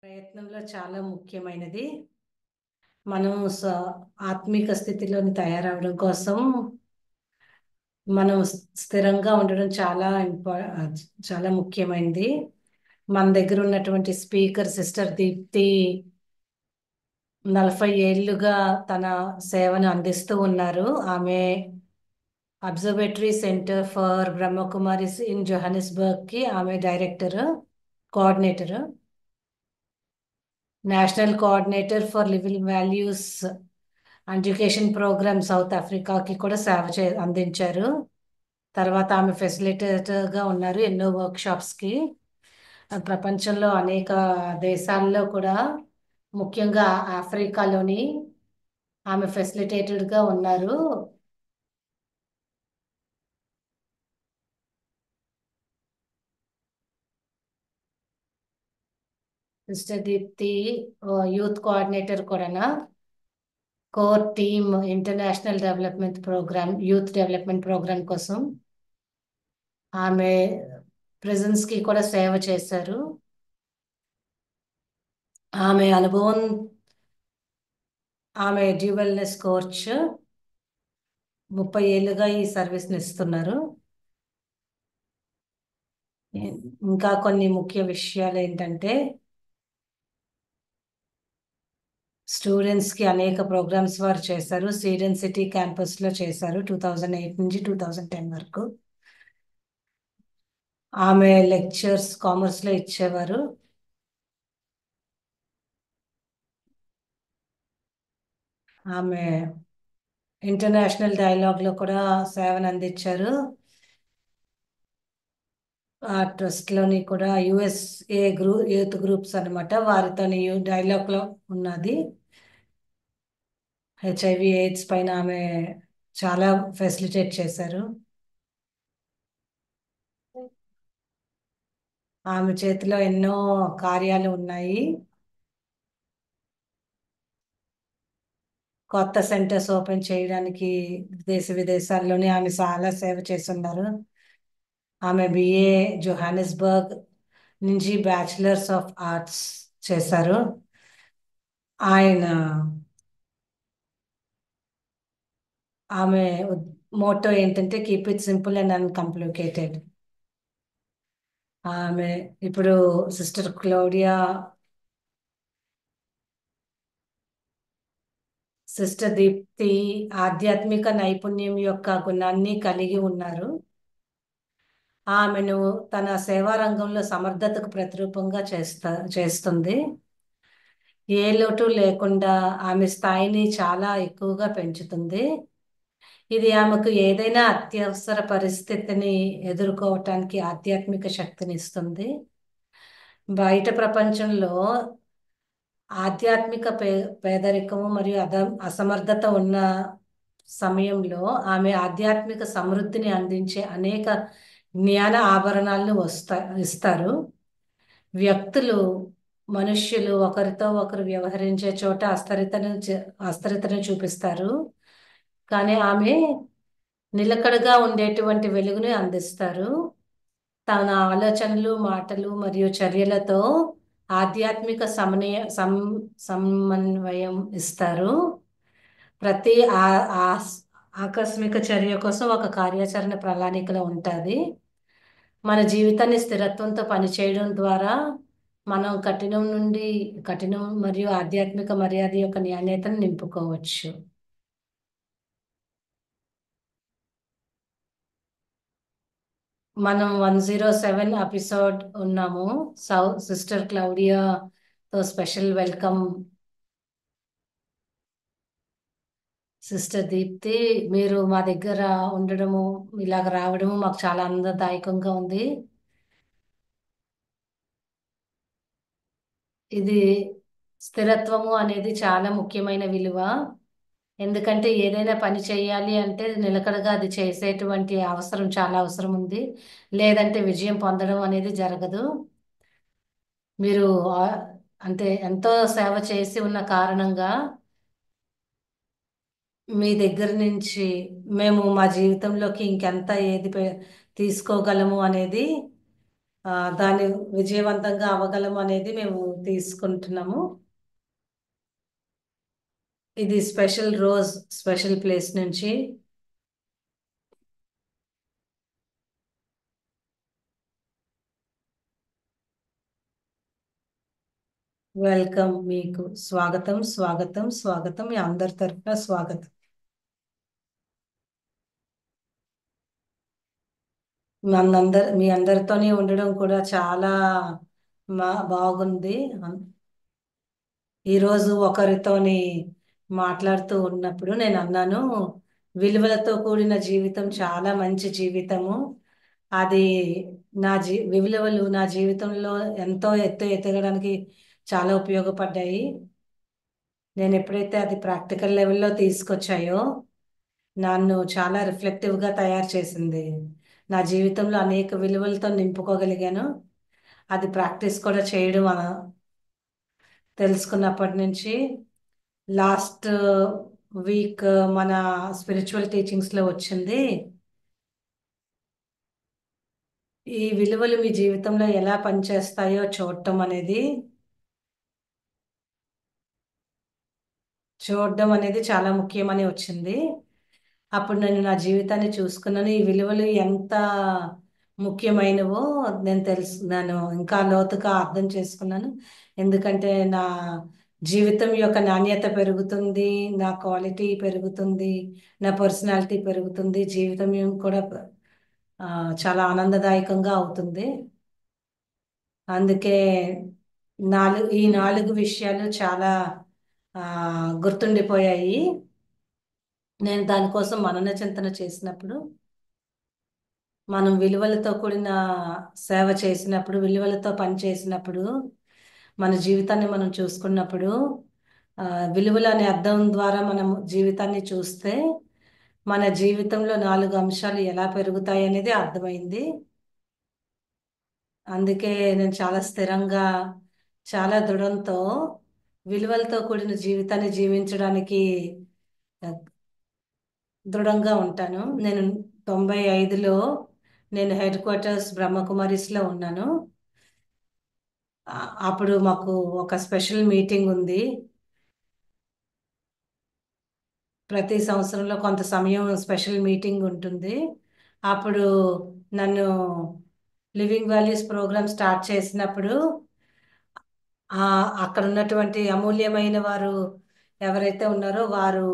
ప్రయత్నంలో చాలా ముఖ్యమైనది. మనం ఆత్మిక స్థితిలోని తయారవడం కోసం మనం స్థిరంగా ఉండడం చాలా ముఖ్యమైనది. మన దగ్గర ఉన్నటువంటి స్పీకర్ సిస్టర్ దీప్తి 40 ఏళ్లుగా తన సేవను అందిస్తూ ఉన్నారు. ఆమె observatory centre for Brahma Kumaris in Johannesburg కి ఆమె director, coordinator, national coordinator for living values education programme South ఆఫ్రికాకి కూడా అందించారు. తర్వాత ఆమె ఫెసిలిటేటర్గా ఉన్నారు ఎన్నో వర్క్షాప్స్కి. ప్రపంచంలో అనేక దేశాల్లో కూడా, ముఖ్యంగా ఆఫ్రికాలోని ఆమె ఫెసిలిటేటెడ్గా ఉన్నారు. సిస్టర్ దీప్తి యూత్ కోఆర్డినేటర్ కూడా, core team international development programme, youth development programme కోసం ఆమె ప్రిజన్స్ కి కూడా సేవ చేశారు. ఆమె అనుభవం, ఆమె డ్యూవెల్నెస్ కోచ్, 30 ఏళ్ళుగా ఈ సర్వీస్ని ఇస్తున్నారు. ఇంకా కొన్ని ముఖ్య విషయాలు ఏంటంటే, స్టూడెంట్స్కి అనేక ప్రోగ్రామ్స్ వారు చేశారు. సీడెన్ సిటీ క్యాంపస్లో చేశారు 2008 నుంచి 2010 వరకు. ఆమె లెక్చర్స్ కామర్స్లో ఇచ్చేవారు. ఆమె ఇంటర్నేషనల్ డైలాగ్లో కూడా సేవను అందించారు. ఆ ట్రస్ట్లోని కూడా యుఎస్ఏ యూత్ గ్రూప్స్ అనమాట, వారితో డైలాగ్లో ఉన్నది. హెచ్ఐవి ఎయిడ్స్ పైన ఆమె చాలా ఫెసిలిటేట్ చేశారు. ఆమె చేతిలో ఎన్నో కార్యాలు ఉన్నాయి. కొత్త సెంటర్స్ ఓపెన్ చేయడానికి దేశ విదేశాల్లోనే ఆమె చాలా సేవ చేస్తున్నారు. ఆమె బిఏ జోహానిస్బర్గ్ నుంచి బ్యాచిలర్స్ ఆఫ్ ఆర్ట్స్ చేశారు. ఆయన ఆమె మోటో ఏంటంటే keep it simple and uncomplicated. ఆమె ఇప్పుడు సిస్టర్ క్లౌడియా, సిస్టర్ దీప్తి ఆధ్యాత్మిక నైపుణ్యం యొక్క గుణాన్ని కలిగి ఉన్నారు. ఆమెను తన సేవా రంగంలో సమర్థతకు ప్రతిరూపంగా చేస్తుంది. ఏ లోటు లేకుండా ఆమె స్థాయిని చాలా ఎక్కువగా పెంచుతుంది. ఇది ఆమెకు ఏదైనా అత్యవసర పరిస్థితిని ఎదుర్కోవటానికి ఆధ్యాత్మిక శక్తిని ఇస్తుంది. బయట ప్రపంచంలో ఆధ్యాత్మిక పేదరికము మరియు అసమర్థత ఉన్న సమయంలో ఆమె ఆధ్యాత్మిక సమృద్ధిని అందించే అనేక జ్ఞాన ఆభరణాలను ఇస్తారు. మనుష్యులు ఒకరితో ఒకరు వ్యవహరించే చోట అస్థిరతను చూపిస్తారు, కానీ ఆమె నిలకడగా ఉండేటువంటి వెలుగుని అందిస్తారు. తన ఆలోచనలు, మాటలు మరియు చర్యలతో ఆధ్యాత్మిక సమన్వయం ఇస్తారు. ప్రతి ఆకస్మిక చర్య కోసం ఒక కార్యాచరణ ప్రణాళికలో ఉంటుంది. మన జీవితాన్ని స్థిరత్వంతో పనిచేయడం ద్వారా మనం కఠినం మరియు ఆధ్యాత్మిక మర్యాద యొక్క నాణ్యతను నింపుకోవచ్చు. మనం 107 ఎపిసోడ్ ఉన్నాము. సిస్టర్ క్లౌడియాతో స్పెషల్ వెల్కమ్. సిస్టర్ దీప్తి, మీరు మా దగ్గర ఉండడము, ఇలాగ రావడము మాకు చాలా ఆనందదాయకంగా ఉంది. ఇది స్థిరత్వము అనేది చాలా ముఖ్యమైన విలువ. ఎందుకంటే ఏదైనా పని చేయాలి అంటే నిలకడగా అది చేసేటువంటి చాలా అవసరం ఉంది. లేదంటే విజయం పొందడం అనేది జరగదు. మీరు అంటే ఎంతో సేవ చేసి ఉన్న కారణంగా మీ దగ్గర నుంచి మేము మా జీవితంలోకి ఇంకెంత ఏది తీసుకోగలము అనేది, దాన్ని విజయవంతంగా అవ్వగలము అనేది మేము తీసుకుంటున్నాము. ఇది స్పెషల్ రోజ్ స్పెషల్ ప్లేస్ నుంచి. వెల్కమ్, మీకు స్వాగతం స్వాగతం స్వాగతం, మీ అందరి తరఫున స్వాగతం. మీ అందరితోనే ఉండడం కూడా చాలా బాగుంది. ఈరోజు ఒకరితోని మాట్లాడుతూ ఉన్నప్పుడు నేను అన్నాను, విలువలతో కూడిన జీవితం చాలా మంచి జీవితము. అది విలువలు నా జీవితంలో ఎంతో ఎదగడానికి చాలా ఉపయోగపడ్డాయి. నేను ఎప్పుడైతే అది ప్రాక్టికల్ లెవెల్లో తీసుకొచ్చాయో నన్ను చాలా రిఫ్లెక్టివ్గా తయారు చేసింది. నా జీవితంలో అనేక విలువలతో నింపుకోగలిగాను. అది ప్రాక్టీస్ కూడా చేయడం తెలుసుకున్నప్పటి నుంచి. లాస్ట్ వీక్ మన స్పిరిచువల్ టీచింగ్స్లో వచ్చింది, ఈ విలువలు మీ జీవితంలో ఎలా పనిచేస్తాయో చూడడం అనేది చాలా ముఖ్యమని వచ్చింది. అప్పుడు నేను నా జీవితాన్ని చూసుకున్నాను. ఈ విలువలు ఎంత ముఖ్యమైనవో నేను ఇంకా లోతుగా అర్థం చేసుకున్నాను. ఎందుకంటే నా జీవితం యొక్క నాణ్యత పెరుగుతుంది, నా క్వాలిటీ పెరుగుతుంది, నా పర్సనాలిటీ పెరుగుతుంది, జీవితం కూడా ఆ, చాలా ఆనందదాయకంగా అవుతుంది. అందుకే ఈ నాలుగు విషయాలు చాలా ఆ, గుర్తుండిపోయాయి. నేను దానికోసం మనన చింతన చేసినప్పుడు, మనం విలువలతో కూడిన సేవ చేసినప్పుడు, విలువలతో పని చేసినప్పుడు, మన జీవితాన్ని మనం చూసుకున్నప్పుడు, ఆ, విలువలు అనే అర్థం ద్వారా మనం జీవితాన్ని చూస్తే మన జీవితంలో నాలుగు అంశాలు ఎలా పెరుగుతాయి అనేది అర్థమైంది. అందుకే నేను చాలా స్థిరంగా, చాలా దృఢంతో విలువలతో కూడిన జీవితాన్ని జీవించడానికి ఆ, దృఢంగా ఉంటాను. నేను 95లో నేను హెడ్ క్వార్టర్స్ బ్రహ్మకుమారిస్లో ఉన్నాను. అప్పుడు మాకు ఒక స్పెషల్ మీటింగ్ ఉంది. ప్రతి సంవత్సరంలో కొంత సమయం స్పెషల్ మీటింగ్ ఉంటుంది. అప్పుడు నన్ను లివింగ్ వాల్యూస్ ప్రోగ్రామ్ స్టార్ట్ చేసినప్పుడు ఆ అక్కడ ఉన్నటువంటి అమూల్యమైన వారు ఎవరైతే ఉన్నారో వారు,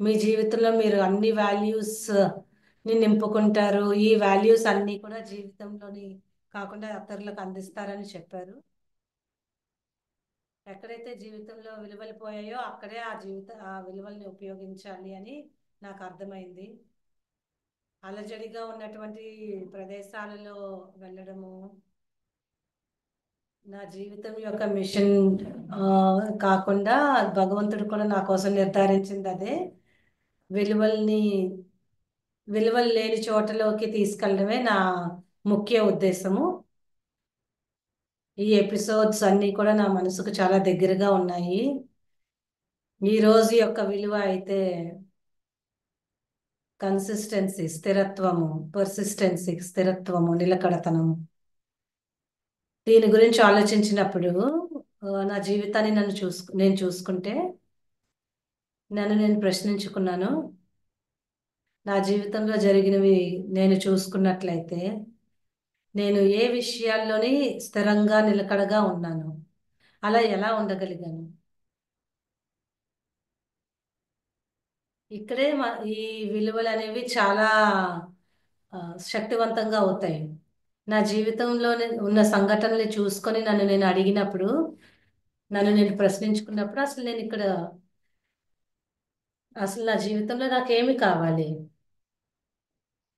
మీ జీవితంలో మీరు అన్ని వాల్యూస్ ని నింపుకుంటారు, ఈ వాల్యూస్ అన్ని కూడా జీవితంలోని కాకుండా ఇతరులకు అందిస్తారని చెప్పారు. ఎక్కడైతే జీవితంలో విలువలు పోయాయో అక్కడే ఆ విలువల్ని ఉపయోగించాలి అని నాకు అర్థమైంది. అలజడిగా ఉన్నటువంటి ప్రదేశాలలో వెళ్ళడము నా జీవితం యొక్క మిషన్ కాకుండా భగవంతుడు కూడా నా కోసం నిర్ధారించింది అదే. విలువల్ని విలువలు లేని చోటలోకి తీసుకెళ్ళడమే నా ముఖ్య ఉద్దేశము. ఈ ఎపిసోడ్స్ అన్నీ కూడా నా మనసుకు చాలా దగ్గరగా ఉన్నాయి. ఈ రోజు యొక్క విలువ అయితే కన్సిస్టెన్సీ, స్థిరత్వము, పర్సిస్టెన్సీ, స్థిరత్వము, నిలకడతనము. దీని గురించి ఆలోచించినప్పుడు నా జీవితాన్ని నేను చూసుకుంటే నేను ప్రశ్నించుకున్నాను. నా జీవితంలో జరిగినవి నేను చూసుకున్నట్లయితే నేను ఏ విషయాల్లోని స్థిరంగా నిలకడగా ఉన్నాను, అలా ఎలా ఉండగలిగాను? ఇక్కడే ఈ విలువలు అనేవి చాలా ఆ, శక్తివంతంగా అవుతాయి. నా జీవితంలో ఉన్న సంఘటనలు చూసుకొని నన్ను నేను అడిగినప్పుడు, నన్ను నేను ప్రశ్నించుకున్నప్పుడు, అసలు నా జీవితంలో నాకేమి కావాలి,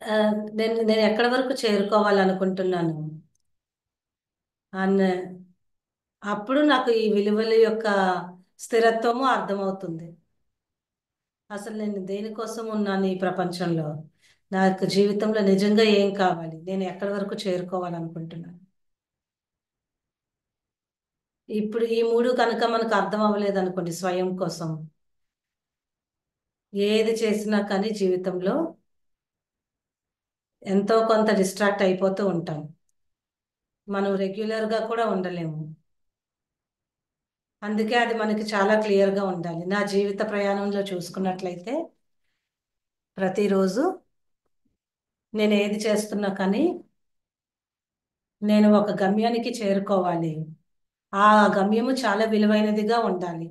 ఆ, నేను ఎక్కడి వరకు చేరుకోవాలనుకుంటున్నాను అన్న అప్పుడు నాకు ఈ విలువల యొక్క స్థిరత్వము అర్థమవుతుంది. అసలు నేను దేనికోసం ఉన్నాను ఈ ప్రపంచంలో, నాకు జీవితంలో నిజంగా ఏం కావాలి, నేను ఎక్కడి వరకు చేరుకోవాలనుకుంటున్నాను. ఇప్పుడు ఈ మూడు కనుక మనకు అర్థం అవ్వలేదు అనుకోండి, స్వయం కోసం ఏది చేసినా కానీ జీవితంలో ఎంతో కొంత డిస్ట్రాక్ట్ అయిపోతూ ఉంటాం. మనం రెగ్యులర్గా కూడా ఉండలేము. అందుకే అది మనకి చాలా క్లియర్గా ఉండాలి. నా జీవిత ప్రయాణంలో చూసుకున్నట్లయితే ప్రతిరోజు నేను ఏది చేస్తున్నా కానీ నేను ఒక గమ్యానికి చేరుకోవాలి. ఆ గమ్యము చాలా విలువైనదిగా ఉండాలి.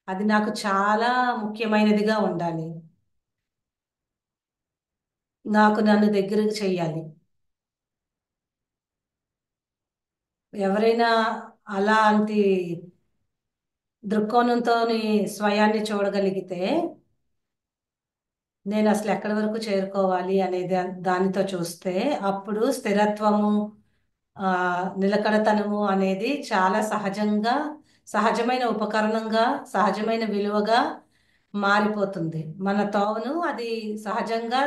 అది నాకు చాలా ముఖ్యమైనదిగా ఉండాలి. నాకు నన్ను దగ్గరకు చెయ్యాలి. ఎవరైనా అలాంటి దృక్కోణంతో స్వయాన్ని చూడగలిగితే నేను అసలు ఎక్కడి వరకు చేరుకోవాలి అనేది దానితో చూస్తే అప్పుడు స్థిరత్వము, ఆ నిలకడతనము అనేది చాలా సహజంగా, సహజమైన ఉపకరణంగా, సహజమైన విలువగా మారిపోతుంది. మన తోవను అది సహజంగా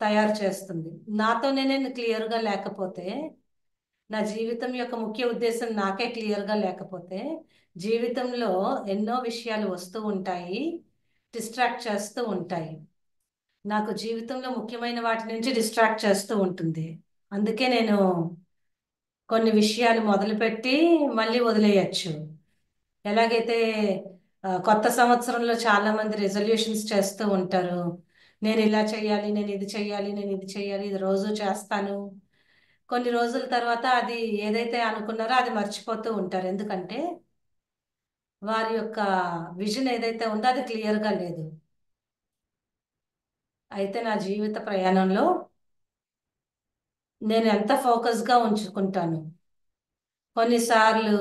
తయారు చేస్తుంది. నాతో నేను క్లియర్గా లేకపోతే, నా జీవితం యొక్క ముఖ్య ఉద్దేశం నాకే క్లియర్గా లేకపోతే, జీవితంలో ఎన్నో విషయాలు వస్తూ ఉంటాయి, డిస్ట్రాక్ట్ చేస్తూ ఉంటాయి. నాకు జీవితంలో ముఖ్యమైన వాటి నుంచి డిస్ట్రాక్ట్ చేస్తూ ఉంటుంది. అందుకే నేను కొన్ని విషయాలు మొదలుపెట్టి మళ్ళీ వదిలేయచ్చు. ఎలాగైతే కొత్త సంవత్సరంలో చాలా మంది రెజల్యూషన్స్ చేస్తూ ఉంటారు. నేను ఇలా చేయాలి, నేను ఇది చేయాలి, నేను ఇది చేయాలి, ఇది రోజు చేస్తాను. కొన్ని రోజుల తర్వాత అది ఏదైతే అనుకున్నారో అది మర్చిపోతూ ఉంటారు. ఎందుకంటే వారి యొక్క విజన్ ఏదైతే ఉందో అది క్లియర్గా లేదు. అయితే నా జీవిత ప్రయాణంలో నేను ఎంత ఫోకస్గా ఉంచుకుంటాను. కొన్నిసార్లు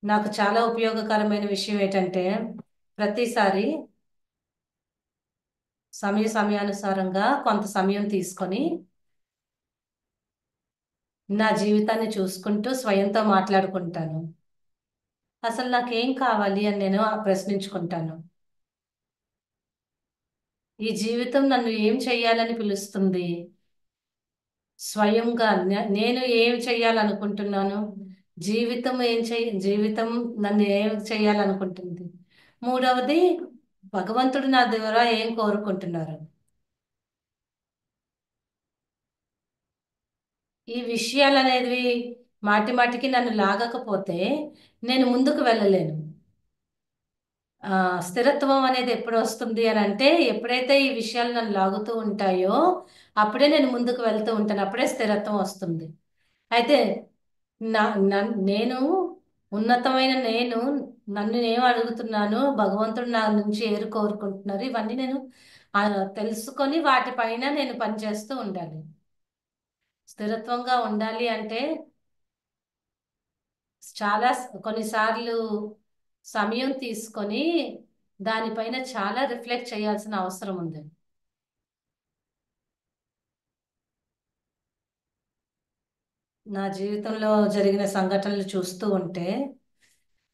నాకు చాలా ఉపయోగకరమైన విషయం ఏంటంటే ప్రతిసారి సమయానుసారంగా కొంత సమయం తీసుకొని నా జీవితాన్ని చూసుకుంటూ స్వయంతో మాట్లాడుకుంటాను. అసలు నాకేం కావాలి అని నేను ప్రశ్నించుకుంటాను. ఈ జీవితం నన్ను ఏం చెయ్యాలని పిలుస్తుంది? స్వయంగా నేను ఏం చెయ్యాలనుకుంటున్నాను? జీవితం నన్ను ఏం చెయ్యాలనుకుంటుంది? మూడవది, భగవంతుడు నా ద్వారా ఏం కోరుకుంటున్నారు? ఈ విషయాలు అనేవి మాటి మాటికి నన్ను లాగకపోతే నేను ముందుకు వెళ్ళలేను. ఆ స్థిరత్వం అనేది ఎప్పుడు వస్తుంది అని అంటే, ఎప్పుడైతే ఈ విషయాలు నన్ను లాగుతూ ఉంటాయో అప్పుడే నేను ముందుకు వెళ్తూ ఉంటాను. అప్పుడే స్థిరత్వం వస్తుంది. అయితే నా నేను ఉన్నతమైన నేను నన్ను ఏం అడుగుతున్నాను, భగవంతుడు నా నుంచి ఏరు కోరుకుంటున్నారు, ఇవన్నీ నేను ఆ, తెలుసుకొని వాటిపైన నేను పనిచేస్తూ ఉండాలి. స్థిరత్వంగా ఉండాలి అంటే కొన్నిసార్లు సమయం తీసుకొని దానిపైన చాలా రిఫ్లెక్ట్ చేయాల్సిన అవసరం ఉంది. నా జీవితంలో జరిగిన సంఘటనలు చూస్తూ ఉంటే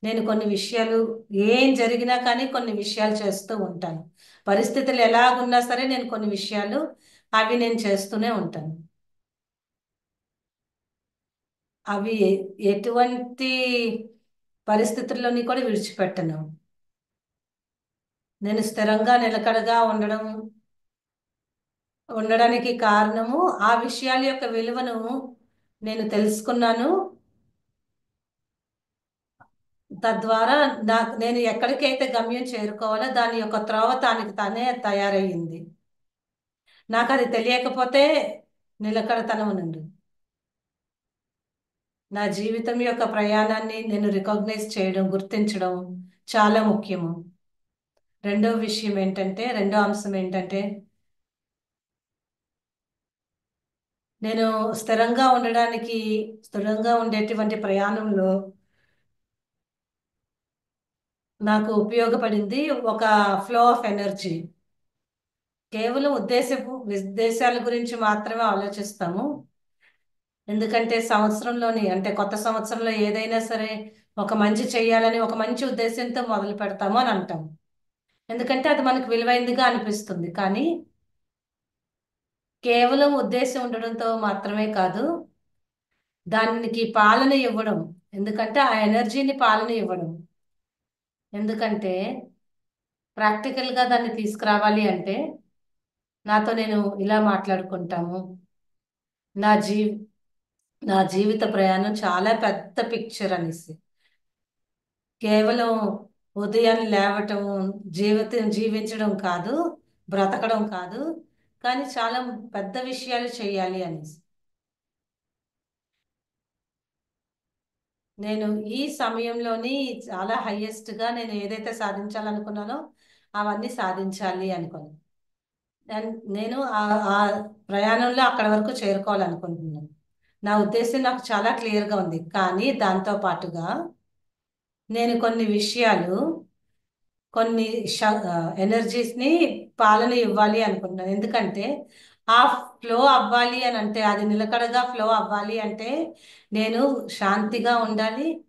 నేను కొన్ని విషయాలు, ఏం జరిగినా కానీ కొన్ని విషయాలు చేస్తూ ఉంటాను. పరిస్థితులు ఎలాగున్నా సరే నేను కొన్ని విషయాలు అవి నేను చేస్తూనే ఉంటాను. అవి ఎటువంటి పరిస్థితుల్లోని కూడా విడిచిపెట్టను. నేను స్థిరంగా నిలకడగా ఉండడానికి కారణము ఆ విషయాల యొక్క విలువను నేను తెలుసుకున్నాను. తద్వారా నేను ఎక్కడికైతే గమ్యం చేరుకోవాలో దాని యొక్క త్రోవ తానికి తానే తయారయ్యింది. నాకు అది తెలియకపోతే నిలకడతనం నుండి నా జీవితం యొక్క ప్రయాణాన్ని నేను రికగ్నైజ్ చేయడం, గుర్తించడం చాలా ముఖ్యము. రెండో అంశం ఏంటంటే నేను స్థిరంగా ఉండేటువంటి ప్రయాణంలో నాకు ఉపయోగపడింది ఒక ఫ్లో ఆఫ్ ఎనర్జీ. కేవలం ఉద్దేశాల గురించి మాత్రమే ఆలోచిస్తాము. ఎందుకంటే అంటే కొత్త సంవత్సరంలో ఏదైనా సరే ఒక మంచి చేయాలని ఒక మంచి ఉద్దేశంతో మొదలు పెడతాము అని అంటాం. ఎందుకంటే అది మనకు విలువైందిగా అనిపిస్తుంది. కానీ కేవలం ఉద్దేశం ఉండడంతో మాత్రమే కాదు, దానికి పాలన ఇవ్వడం. ఎందుకంటే ఆ ఎనర్జీని పాలన ఇవ్వడం. ఎందుకంటే ప్రాక్టికల్గా దాన్ని తీసుకురావాలి అంటే నాతో నేను ఇలా మాట్లాడుకుంటాము. నా జీ నా జీవిత ప్రయాణం చాలా పెద్ద పిక్చర్ అనేసి. కేవలం ఉదయం లేవటం, జీవితం జీవించడం కాదు, బ్రతకడం కాదు, కానీ చాలా పెద్ద విషయాలు చేయాలి అనేసి. నేను ఈ సమయంలోని చాలా హైయెస్ట్గా నేను ఏదైతే సాధించాలనుకున్నానో అవన్నీ సాధించాలి అనుకున్నాను. నేను ఆ ప్రయాణంలో అక్కడ వరకు చేరుకోవాలనుకుంటున్నాను. నా ఉద్దేశం నాకు చాలా క్లియర్గా ఉంది. కానీ దాంతో పాటుగా నేను కొన్ని విషయాలు, కొన్ని ఎనర్జీస్ని పాలన ఇవ్వాలి అనుకుంటున్నాను. ఎందుకంటే ఆ ఫ్లో అవ్వాలి అని అంటే, అది నిలకడగా ఫ్లో అవ్వాలి అంటే నేను శాంతిగా ఉండాలి,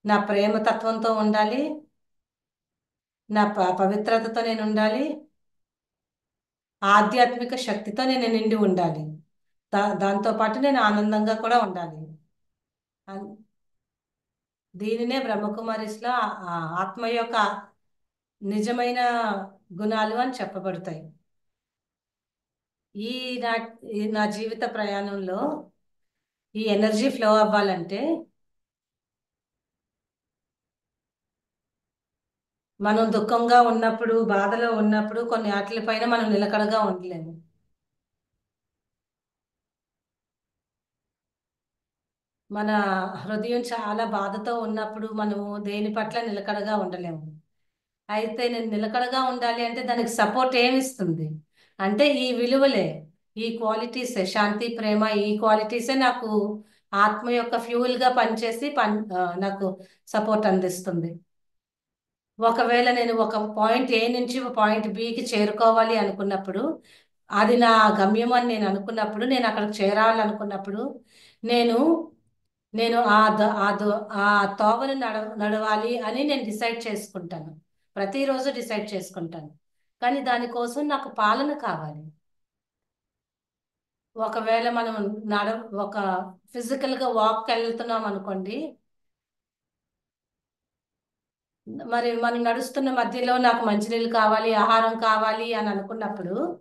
నా ప్రేమ తత్వంతో ఉండాలి, నా పవిత్రతతో నేను ఉండాలి, ఆధ్యాత్మిక శక్తితో నేను నిండి ఉండాలి. దాంతో పాటు నేను ఆనందంగా కూడా ఉండాలి. అన్- దీనినే బ్రహ్మకుమారిస్లో ఆత్మ యొక్క నిజమైన గుణాలు అని చెప్పబడతాయి. ఈ నా ఈ నా జీవిత ప్రయాణంలో ఈ ఎనర్జీ ఫ్లో అవ్వాలంటే మనం దుఃఖంగా ఉన్నప్పుడు, బాధలో ఉన్నప్పుడు కొన్ని వాటిపైన మనం నిలకడగా ఉండలేము. మన హృదయం చాలా బాధతో ఉన్నప్పుడు మనము దేని పట్ల నిలకడగా ఉండలేము. అయితే నేను నిలకడగా ఉండాలి అంటే దానికి సపోర్ట్ ఏమిస్తుంది అంటే ఈ విలువలే, ఈ క్వాలిటీసే, శాంతి, ప్రేమ, ఈ క్వాలిటీసే నాకు ఆత్మ యొక్క ఫ్యూయల్ గా పనిచేసి నాకు సపోర్ట్ అందిస్తుంది. ఒకవేళ నేను ఒక పాయింట్ ఏ నుంచి పాయింట్ బికి చేరుకోవాలి అనుకున్నప్పుడు, అది నా గమ్యం అని నేను అనుకున్నప్పుడు, నేను అక్కడికి చేరాలనుకున్నప్పుడు, నేను నేను ఆ తోవను నడవాలి అని నేను డిసైడ్ చేసుకుంటాను. ప్రతిరోజు డిసైడ్ చేసుకుంటాను. కానీ దానికోసం నాకు పాలన కావాలి. ఒకవేళ మనం నడ ఒక ఫిజికల్గా వాక్ వెళ్తున్నాం అనుకోండి, మరి మనం నడుస్తున్న మధ్యలో నాకు మంచినీళ్ళు కావాలి, ఆహారం కావాలి అని అనుకున్నప్పుడు,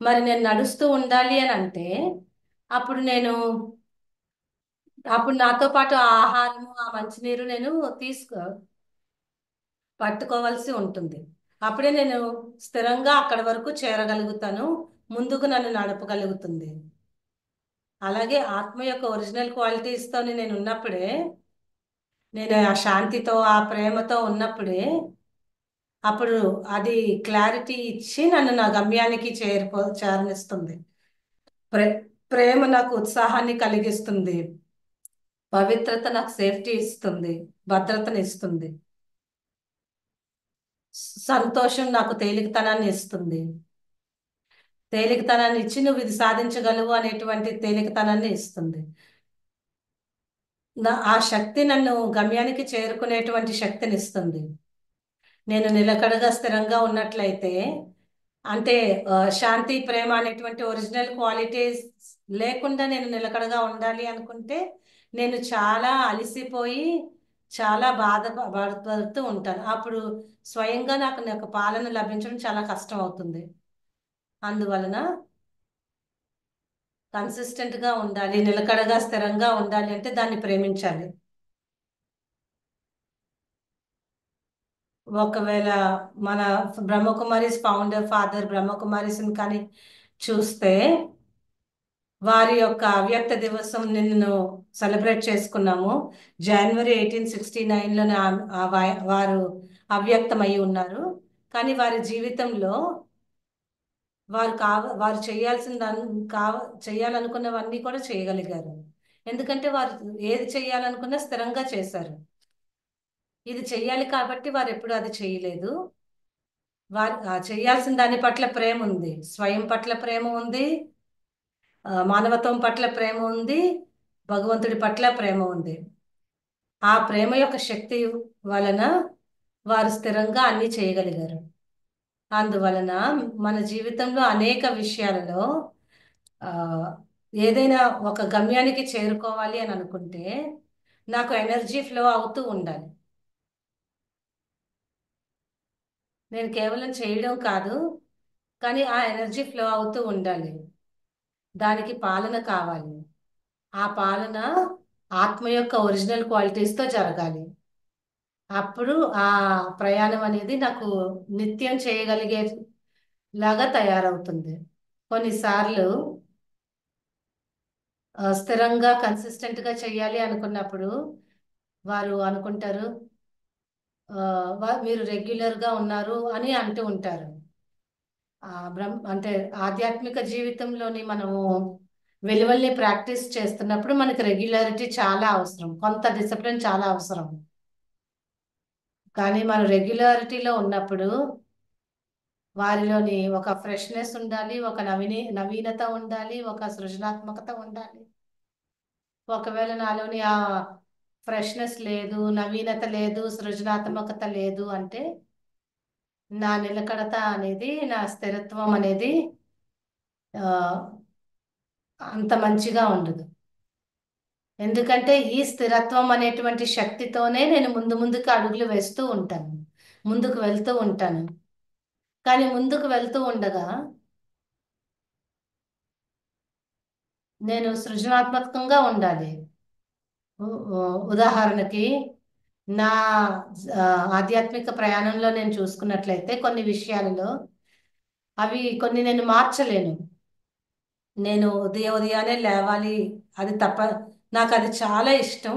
మరి నేను నడుస్తూ ఉండాలి అని అంటే అప్పుడు నేను అప్పుడు నాతో పాటు ఆ ఆహారము, ఆ మంచినీరు నేను తీసుకో పట్టుకోవాల్సి ఉంటుంది. అప్పుడే నేను స్థిరంగా అక్కడి వరకు చేరగలుగుతాను, ముందుకు నన్ను నడపగలుగుతుంది. అలాగే ఆత్మ యొక్క ఒరిజినల్ క్వాలిటీస్తో నేను ఉన్నప్పుడే, నేను ఆ శాంతితో, ఆ ప్రేమతో ఉన్నప్పుడే, అప్పుడు అది క్లారిటీ ఇచ్చి నన్ను నా గమ్యానికి చేరనిస్తుంది. ప్రే ప్రేమ నాకు ఉత్సాహాన్ని కలిగిస్తుంది. పవిత్రత నాకు సేఫ్టీ ఇస్తుంది, భద్రతని ఇస్తుంది. సంతోషం నాకు తేలికతనాన్ని ఇస్తుంది. తేలికతనాన్ని ఇచ్చి నువ్వు ఇది సాధించగలవు అనేటువంటి తేలికతనాన్ని ఇస్తుంది. ఆ శక్తి నన్ను గమ్యానికి చేరుకునేటువంటి శక్తిని ఇస్తుంది. నేను నిలకడగా స్థిరంగా ఉన్నట్లయితే, అంటే శాంతి, ప్రేమ అనేటువంటి ఒరిజినల్ క్వాలిటీస్ లేకుండా నేను నిలకడగా ఉండాలి అనుకుంటే, నేను చాలా అలసిపోయి చాలా బాధపడుతూ ఉంటాను. అప్పుడు స్వయంగా నాకు పాలన లభించడం చాలా కష్టం అవుతుంది. అందువలన కన్సిస్టెంట్ గా ఉండాలి, నిలకడగా స్థిరంగా ఉండాలి అంటే దాన్ని ప్రేమించాలి. ఒకవేళ మన బ్రహ్మకుమారిస్ ఫౌండర్ ఫాదర్ బ్రహ్మకుమారిస్ని కానీ చూస్తే, వారి యొక్క అవ్యక్త దివసం నిన్ను సెలబ్రేట్ చేసుకున్నాము. జనవరి 1869లో వారు అవ్యక్తమై ఉన్నారు. కానీ వారి జీవితంలో వారు చేయాల్సిన చేయాలనుకున్నవన్నీ కూడా చేయగలిగారు. ఎందుకంటే వారు ఏది చేయాలనుకున్నా స్థిరంగా చేశారు. ఇది చెయ్యాలి కాబట్టి వారు ఎప్పుడు అది చేయలేదు. వారు చేయాల్సిన దాని పట్ల ప్రేమ ఉంది, స్వయం పట్ల ప్రేమ ఉంది, మానవత్వం పట్ల ప్రేమ ఉంది, భగవంతుడి పట్ల ప్రేమ ఉంది. ఆ ప్రేమ యొక్క శక్తి వలన వారు స్థిరంగా అన్ని చేయగలిగారు. అందువలన మన జీవితంలో అనేక విషయాలలో ఆ ఏదైనా ఒక గమ్యానికి చేరుకోవాలి అని అనుకుంటే నాకు ఎనర్జీ ఫ్లో అవుతూ ఉండాలి. నేను కేవలం చేయడం కాదు, కానీ ఆ ఎనర్జీ ఫ్లో అవుతూ ఉండాలి. దానికి పాలన కావాలి. ఆ పాలన ఆత్మ యొక్క ఒరిజినల్ క్వాలిటీస్తో జరగాలి. అప్పుడు ఆ ప్రయాణం అనేది నాకు నిత్యం చేయగలిగే లాగా తయారవుతుంది. కొన్నిసార్లు స్థిరంగా కన్సిస్టెంట్ గా చేయాలి అనుకున్నప్పుడు వారు అనుకుంటారు, మీరు రెగ్యులర్ గా ఉన్నారు అని అంటూ ఉంటారు. అంటే ఆధ్యాత్మిక జీవితంలోని మనము విలువల్ని ప్రాక్టీస్ చేస్తున్నప్పుడు మనకి రెగ్యులారిటీ చాలా అవసరం, కొంత డిసిప్లిన్ చాలా అవసరం. కానీ మనం రెగ్యులారిటీలో ఉన్నప్పుడు వారిలోని ఒక ఫ్రెష్నెస్ ఉండాలి, ఒక నవీనత ఉండాలి, ఒక సృజనాత్మకత ఉండాలి. ఒకవేళ నాలోని ఆ ఫ్రెష్నెస్ లేదు, నవీనత లేదు, సృజనాత్మకత లేదు అంటే నా నిలకడత అనేది, నా స్థిరత్వం అనేది ఆ, అంత మంచిగా ఉండదు. ఎందుకంటే ఈ స్థిరత్వం అనేటువంటి శక్తితోనే నేను ముందు ముందుకు అడుగులు వేస్తూ ఉంటాను, ముందుకు వెళ్తూ ఉంటాను. కానీ ముందుకు వెళ్తూ ఉండగా నేను సృజనాత్మకంగా ఉండాలి. ఉదాహరణకి నా ఆ, ఆధ్యాత్మిక ప్రయాణంలో నేను చూసుకున్నట్లయితే కొన్ని విషయాలలో అవి కొన్ని నేను మార్చలేను. నేను ఉదయాన్నే లేవాలి, అది తప్ప, నాకు అది చాలా ఇష్టం.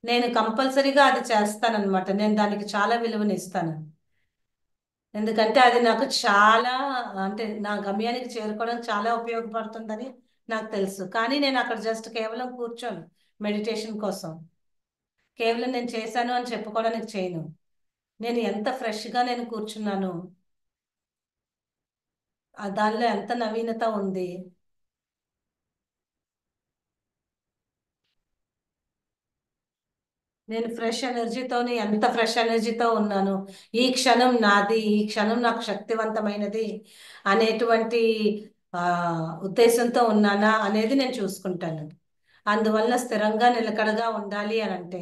నేను కంపల్సరీగా అది చేస్తానన్నమాట. నేను దానికి చాలా విలువనిస్తాను. ఎందుకంటే అది నాకు చాలా, అంటే నా గమ్యానికి చేరుకోవడానికి చాలా ఉపయోగపడుతుందని నాకు తెలుసు. కానీ నేను అక్కడ జస్ట్ కేవలం కూర్చోను మెడిటేషన్ కోసం. కేవలం నేను చేశాను అని చెప్పుకోవడానికి చేయను. నేను ఎంత ఫ్రెష్గా నేను కూర్చున్నాను, దానిలో ఎంత నవీనత ఉంది. నేను ఫ్రెష్ ఎనర్జీతోని, ఎంత ఫ్రెష్ ఎనర్జీతో ఉన్నాను, ఈ క్షణం నాది, ఈ క్షణం నాకు శక్తివంతమైనది అనేటువంటి ఆ ఉద్దేశంతో ఉన్నానా అనేది నేను చూసుకుంటాను. అందువల్ల స్థిరంగా నిలకడగా ఉండాలి అని అంటే,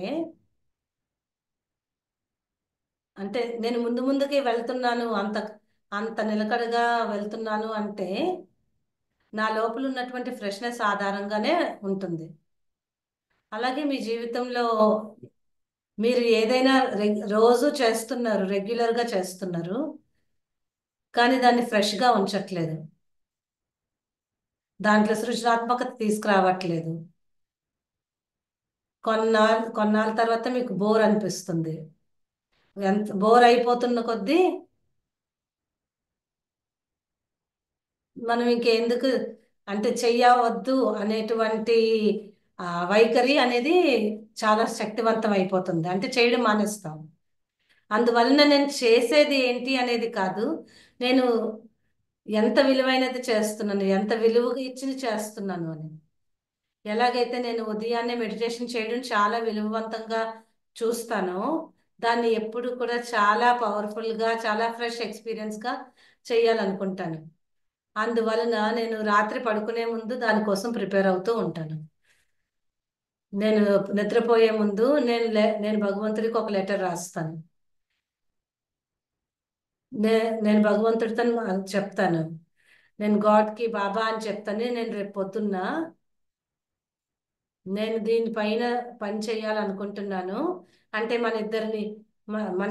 అంటే నేను ముందు ముందుకి వెళ్తున్నాను, అంత అంత నిలకడగా వెళ్తున్నాను అంటే నా లోపల ఉన్నటువంటి ఫ్రెష్నెస్ ఆధారంగానే ఉంటుంది. అలాగే మీ జీవితంలో మీరు ఏదైనా రోజు చేస్తున్నారు, రెగ్యులర్గా చేస్తున్నారు, కానీ దాన్ని ఫ్రెష్గా ఉంచట్లేదు, దాంట్లో సృజనాత్మకత తీసుకురావట్లేదు. కొన్నాళ్ళ తర్వాత మీకు బోర్ అనిపిస్తుంది. ఎంత బోర్ అయిపోతున్న కొద్దీ మనం ఇంకెందుకు, అంటే చెయ్యవద్దు అనేటువంటి వైఖరి అనేది చాలా శక్తివంతం అయిపోతుంది. అంటే చేయడం మానేస్తాం. అందువలన నేను చేసేది ఏంటి అనేది కాదు, నేను ఎంత విలువైనది చేస్తున్నాను, ఎంత విలువ ఇచ్చి చేస్తున్నాను అని. ఎలాగైతే నేను ఉదయాన్నే మెడిటేషన్ చేయడం చాలా విలువవంతంగా చూస్తానో, దాన్ని ఎప్పుడు కూడా చాలా పవర్ఫుల్గా, చాలా ఫ్రెష్ ఎక్స్పీరియన్స్గా చేయాలనుకుంటాను. అందువలన నేను రాత్రి పడుకునే ముందు దానికోసం ప్రిపేర్ అవుతూ ఉంటాను. నేను నిద్రపోయే ముందు నేను భగవంతుడికి ఒక లెటర్ రాస్తాను. నేను భగవంతుడితో చెప్తాను, నేను గాడ్కి బాబా అని చెప్తాను, నేను రేపు పొద్దున్న నేను దీనిపైన పని చేయాలనుకుంటున్నాను. అంటే మన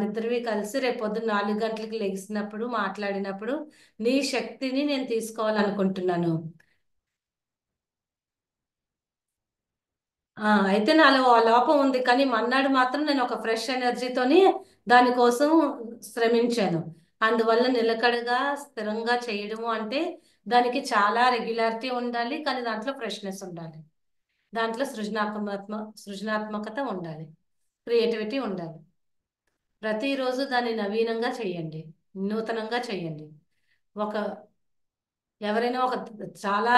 ఇద్దరివి కలిసి రేపు పొద్దున్న 4 గంటలకి లెగిసినప్పుడు మాట్లాడినప్పుడు నీ శక్తిని నేను తీసుకోవాలనుకుంటున్నాను. అయితే నాలో ఆ లోపం ఉంది, కానీ మన్నాడు మాత్రం నేను ఒక ఫ్రెష్ ఎనర్జీతోని దానికోసం శ్రమించాను. అందువల్ల నిలకడగా స్థిరంగా చేయడము అంటే దానికి చాలా రెగ్యులారిటీ ఉండాలి, కానీ దాంట్లో ఫ్రెష్నెస్ ఉండాలి, దాంట్లో సృజనాత్మకత ఉండాలి, క్రియేటివిటీ ఉండాలి. ప్రతిరోజు దాన్ని నవీనంగా చేయండి, నూతనంగా చేయండి. ఒక ఎవరైనా ఒక చాలా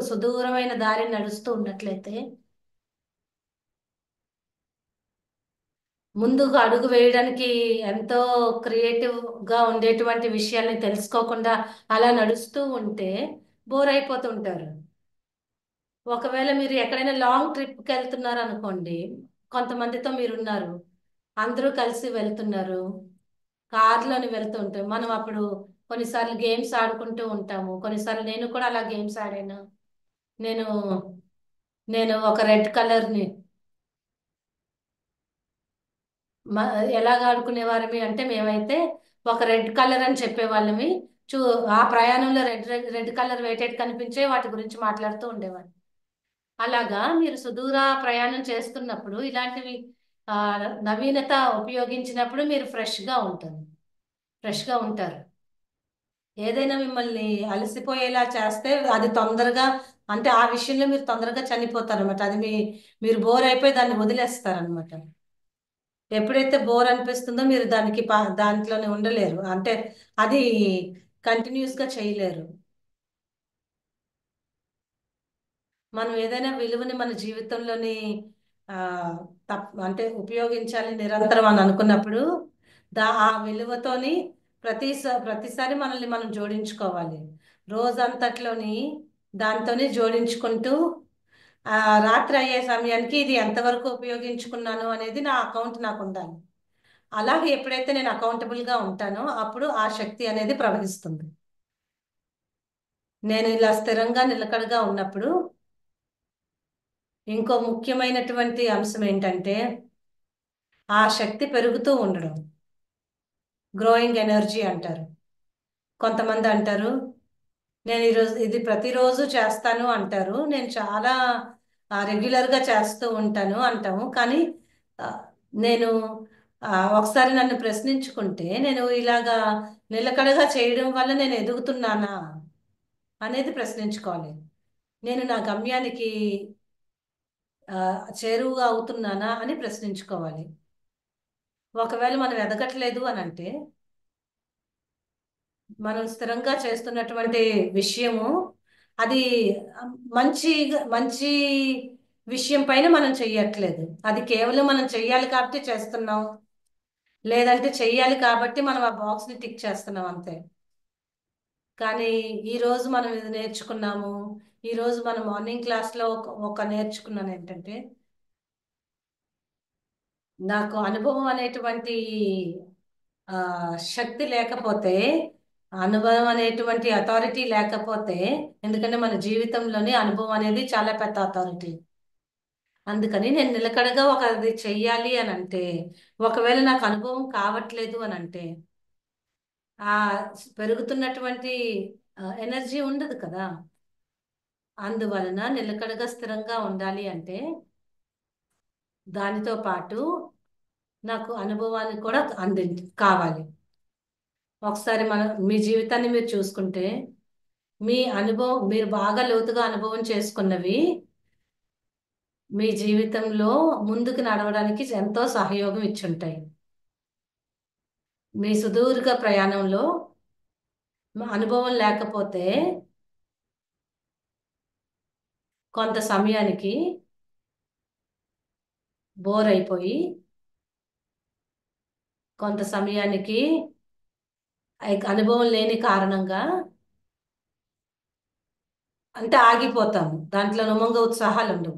సుదూరమైన దారిని నడుస్తూ ఉన్నట్లయితే ముందుకు అడుగు వేయడానికి ఎంతో క్రియేటివ్ గా ఉండేటువంటి విషయాల్ని తెలుసుకోకుండా అలా నడుస్తూ ఉంటే బోర్ అయిపోతుంటారు. ఒకవేళ మీరు ఎక్కడైనా లాంగ్ ట్రిప్కి వెళ్తున్నారు అనుకోండి, కొంతమందితో మీరున్నారు, అందరూ కలిసి వెళ్తున్నారు, కార్లోని వెళ్తుంటే మనం అప్పుడు కొన్నిసార్లు గేమ్స్ ఆడుకుంటూ ఉంటాము. కొన్నిసార్లు నేను కూడా అలా గేమ్స్ ఆడాను. నేను నేను ఒక రెడ్ కలర్ని మ ఎలాగ ఆడుకునేవారమి అంటే మేమైతే ఒక రెడ్ కలర్ అని చెప్పేవాళ్ళమి. చూ ఆ ప్రయాణంలో రెడ్ కలర్ వెయిటెడ్ కనిపించే వాటి గురించి మాట్లాడుతూ ఉండేవాళ్ళం. అలాగా మీరు సుదూర ప్రయాణం చేస్తున్నప్పుడు ఇలాంటివి ఆ, నవీనత ఉపయోగించినప్పుడు మీరు ఫ్రెష్గా ఉంటారు. ఏదైనా మిమ్మల్ని అలసిపోయేలా చేస్తే అది తొందరగా, అంటే ఆ విషయంలో మీరు తొందరగా చనిపోతారు అనమాట. అది మీరు బోర్ అయిపోయి దాన్ని వదిలేస్తారనమాట. ఎప్పుడైతే బోర్ అనిపిస్తుందో మీరు దాంట్లోనే ఉండలేరు, అంటే అది కంటిన్యూస్ గా చేయలేరు. మనం ఏదైనా విలువని మన జీవితంలోని ఆ అంటే ఉపయోగించాలి నిరంతరం అని అనుకున్నప్పుడు ఆ విలువతోని ప్రతిసారి మనల్ని మనం జోడించుకోవాలి. రోజంతట్లోని దాంతోనే జోడించుకుంటూ ఆ రాత్రి అయ్యే సమయానికి ఇది ఎంతవరకు ఉపయోగించుకున్నాను అనేది నా అకౌంట్ నాకు ఉండాలి. అలాగే ఎప్పుడైతే నేను అకౌంటబుల్ గా ఉంటానో అప్పుడు ఆ శక్తి అనేది ప్రవహిస్తుంది. నేను ఇలా స్థిరంగా నిలకడగా ఉన్నప్పుడు ఇంకో ముఖ్యమైనటువంటి అంశం ఏంటంటే ఆ శక్తి పెరుగుతూ ఉండడం, గ్రోయింగ్ ఎనర్జీ అంటారు. కొంతమంది అంటారు నేను ఈరోజు ఇది ప్రతిరోజు చేస్తాను అంటారు, నేను చాలా రెగ్యులర్గా చేస్తూ ఉంటాను అంటాము. కానీ ఆ, నేను ఒకసారి నన్ను ప్రశ్నించుకుంటే నేను ఇలాగా నిలకడగా చేయడం వల్ల నేను ఎదుగుతున్నానా అనేది ప్రశ్నించుకోవాలి. నేను నా గమ్యానికి ఆ, చేరువుగా అవుతున్నానా అని ప్రశ్నించుకోవాలి. ఒకవేళ మనం ఎదగట్లేదు అని అంటే మనం స్థిరంగా చేస్తున్నటువంటి విషయము అది మంచి మంచి విషయం పైన మనం చెయ్యట్లేదు. అది కేవలం మనం చెయ్యాలి కాబట్టి చేస్తున్నాం, లేదంటే చెయ్యాలి కాబట్టి మనం ఆ బాక్స్ ని టిక్ చేస్తున్నాం అంతే. కానీ ఈ రోజు మనం ఇది నేర్చుకున్నాము. ఈ రోజు మనం మార్నింగ్ క్లాస్ లో ఒక నేర్చుకున్నాను ఏంటంటే నాకు అనుభవం అనేటువంటి ఆ శక్తి లేకపోతే, అనుభవం అనేటువంటి అథారిటీ లేకపోతే, ఎందుకంటే మన జీవితంలోనే అనుభవం అనేది చాలా పెద్ద అథారిటీ. అందుకని నేను నిలకడగా ఒకది చెయ్యాలి అని అంటే, ఒకవేళ నాకు అనుభవం కావట్లేదు అని అంటే ఆ పెరుగుతున్నటువంటి ఎనర్జీ ఉండదు కదా. అందువలన నిలకడగా స్థిరంగా ఉండాలి అంటే దానితో పాటు నాకు అనుభవాన్ని కూడా కావాలి. ఒకసారి మీ జీవితాన్ని మీరు చూసుకుంటే మీ అనుభవం, మీరు బాగా లోతుగా అనుభవం చేసుకున్నవి మీ జీవితంలో ముందుకు నడవడానికి ఎంతో సహయోగం ఇచ్చుంటాయి. మీ సుదీర్ఘ ప్రయాణంలో అనుభవం లేకపోతే కొంత సమయానికి బోర్ అయిపోయి, కొంత సమయానికి అనుభవం లేని కారణంగా అంటే ఆగిపోతాము. దాంట్లో ఉమంగ ఉత్సాహాలు ఉండవు.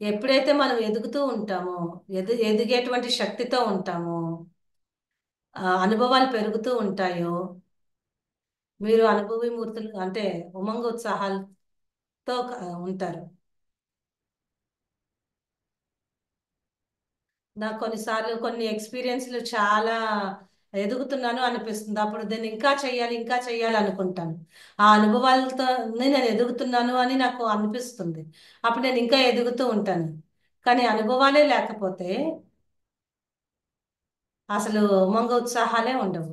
ఎప్పుడైతే మనం ఎదుగుతూ ఉంటామో, ఎదిగేటువంటి శక్తితో ఉంటామో, అనుభవాలు పెరుగుతూ ఉంటాయో, మీరు అనుభవమూర్తులు అంటే ఉమంగ ఉత్సాహాలతో ఉంటారు. నాకు కొన్నిసార్లు కొన్ని ఎక్స్పీరియన్స్లు చాలా ఎదుగుతున్నాను అనిపిస్తుంది. అప్పుడు దీన్ని ఇంకా చెయ్యాలి అనుకుంటాను. ఆ అనుభవాలతో నేను ఎదుగుతున్నాను అని నాకు అనిపిస్తుంది. అప్పుడు నేను ఇంకా ఎదుగుతూ ఉంటాను. కానీ అనుభవాలే లేకపోతే అసలు ఉమంగ ఉత్సాహాలే ఉండవు.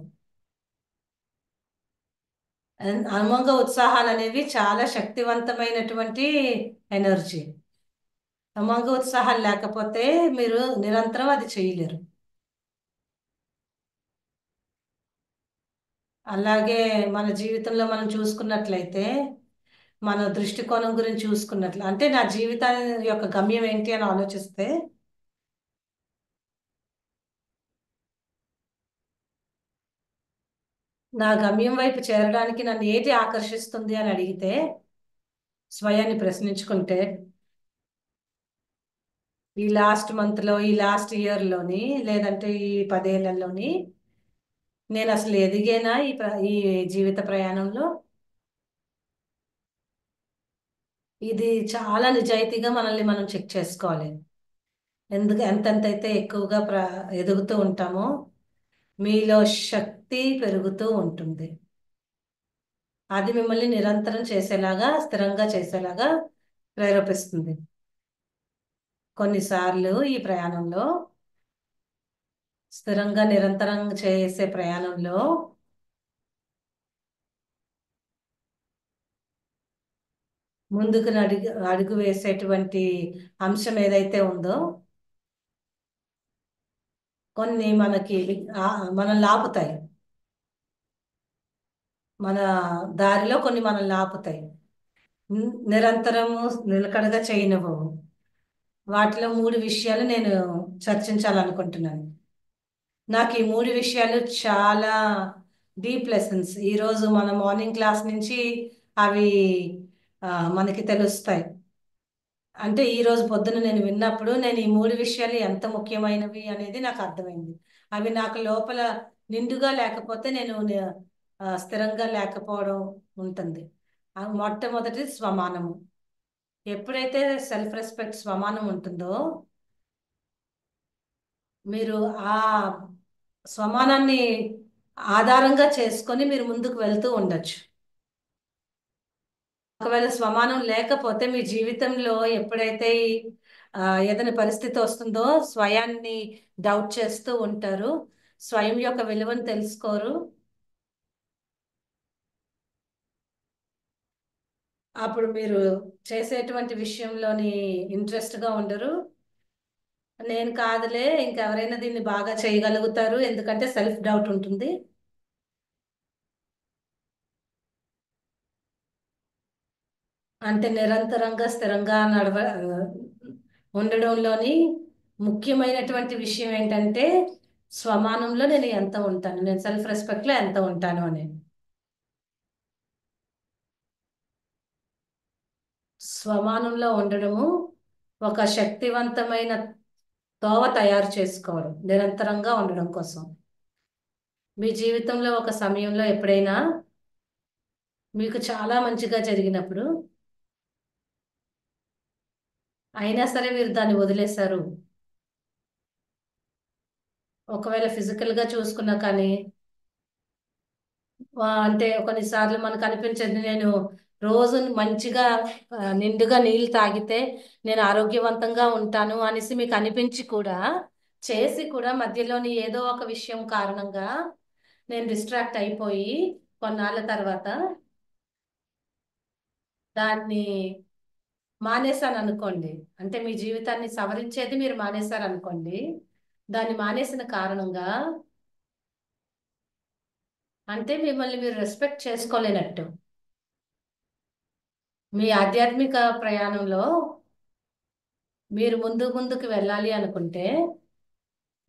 ఉమంగ ఉత్సాహాలు అనేవి చాలా శక్తివంతమైనటువంటి ఎనర్జీ. ఉమంగ ఉత్సాహాలు లేకపోతే మీరు నిరంతరం అది చేయలేరు. అలాగే మన జీవితంలో మనం చూసుకున్నట్లయితే మన దృష్టికోణం గురించి చూసుకున్నట్లు అంటే నా జీవితాన్ని యొక్క గమ్యం ఏంటి అని ఆలోచిస్తే నా గమ్యం వైపు చేరడానికి నన్ను ఏది ఆకర్షిస్తుంది అని అడిగితే, స్వయాన్ని ప్రశ్నించుకుంటే ఈ లాస్ట్ మంత్ లో, ఈ లాస్ట్ ఇయర్ లోని, లేదంటే ఈ 10 ఏళ్లలోని నేను అసలు ఎదిగేనా ఈ జీవిత ప్రయాణంలో, ఇది చాలా నిజాయితీగా మనల్ని మనం చెక్ చేసుకోవాలి. ఎంతెంతైతే ఎక్కువగా ఎదుగుతూ ఉంటామో మీలో శక్తి పెరుగుతూ ఉంటుంది. అది మిమ్మల్ని నిరంతరం చేసేలాగా, స్థిరంగా చేసేలాగా ప్రేరేపిస్తుంది. కొన్నిసార్లు ఈ ప్రయాణంలో, స్థిరంగా నిరంతరం చేసే ప్రయాణంలో ముందుకు అడుగు వేసేటువంటి అంశం ఏదైతే ఉందో, కొన్ని మనకి మనల్ని ఆపుతాయి. మన దారిలో కొన్ని మనల్ని ఆపుతాయి. నిరంతరము నిలకడగా చేయనివ్వవు. వాటిలో మూడు విషయాలు నేను చర్చించాలనుకుంటున్నాను. నాకు ఈ మూడు విషయాలు చాలా డీప్ లెసన్స్. ఈరోజు మన మార్నింగ్ క్లాస్ నుంచి అవి ఆ, మనకి తెలుస్తాయి. అంటే ఈ రోజు పొద్దున నేను విన్నప్పుడు నేను ఈ మూడు విషయాలు ఎంత ముఖ్యమైనవి అనేది నాకు అర్థమైంది. అవి నాకు లోపల నిండుగా లేకపోతే నేను స్థిరంగా లేకపోవడం ఉంటుంది. మొట్టమొదటి స్వమానము. ఎప్పుడైతే సెల్ఫ్ రెస్పెక్ట్, స్వమానం ఉంటుందో, మీరు ఆ స్వమానాన్ని ఆధారంగా చేసుకొని మీరు ముందుకు వెళ్తూ ఉండొచ్చు. ఒకవేళ స్వమానం లేకపోతే మీ జీవితంలో ఎప్పుడైతే ఆ, ఏదైనా పరిస్థితి వస్తుందో స్వయాన్ని డౌట్ చేస్తూ ఉంటారు. స్వయం యొక్క విలువను తెలుసుకోరు. అప్పుడు మీరు చేసేటువంటి విషయంలోని ఇంట్రెస్ట్ గా ఉండరు. నేను కాదులే, ఇంకెవరైనా దీన్ని బాగా చేయగలుగుతారు, ఎందుకంటే సెల్ఫ్ డౌట్ ఉంటుంది. అంటే నిరంతరంగా స్థిరంగా ఉండడంలోని ముఖ్యమైనటువంటి విషయం ఏంటంటే స్వమానంలో నేను ఎంత ఉంటాను, నేను సెల్ఫ్ రెస్పెక్ట్ లో ఎంత ఉంటాను అని. స్వమానంలో ఉండడము ఒక శక్తివంతమైన తోవ తయారు చేసుకోవడం, నిరంతరంగా ఉండడం కోసం. మీ జీవితంలో ఒక సమయంలో ఎప్పుడైనా మీకు చాలా మంచిగా జరిగినప్పుడు అయినా సరే మీరు దాన్ని వదిలేశారు. ఒకవేళ ఫిజికల్ గా చూసుకున్నా కానీ అంటే కొన్నిసార్లు మనకు అనిపించేది, నేను రోజు మంచిగా నిండుగా నీళ్ళు తాగితే నేను ఆరోగ్యవంతంగా ఉంటాను అనేసి మీకు అనిపించి కూడా, చేసి కూడా మధ్యలోని ఏదో ఒక విషయం కారణంగా నేను డిస్ట్రాక్ట్ అయిపోయి కొన్నాళ్ళ తర్వాత దాన్ని మానేశాను అనుకోండి. అంటే మీ జీవితాన్ని సవరించేది మీరు మానేశారు అనుకోండి. దాన్ని మానేసిన కారణంగా అంటే మిమ్మల్ని మీరు రెస్పెక్ట్ చేసుకోలేనట్టు. మీ ఆధ్యాత్మిక ప్రయాణంలో మీరు ముందుకు వెళ్ళాలి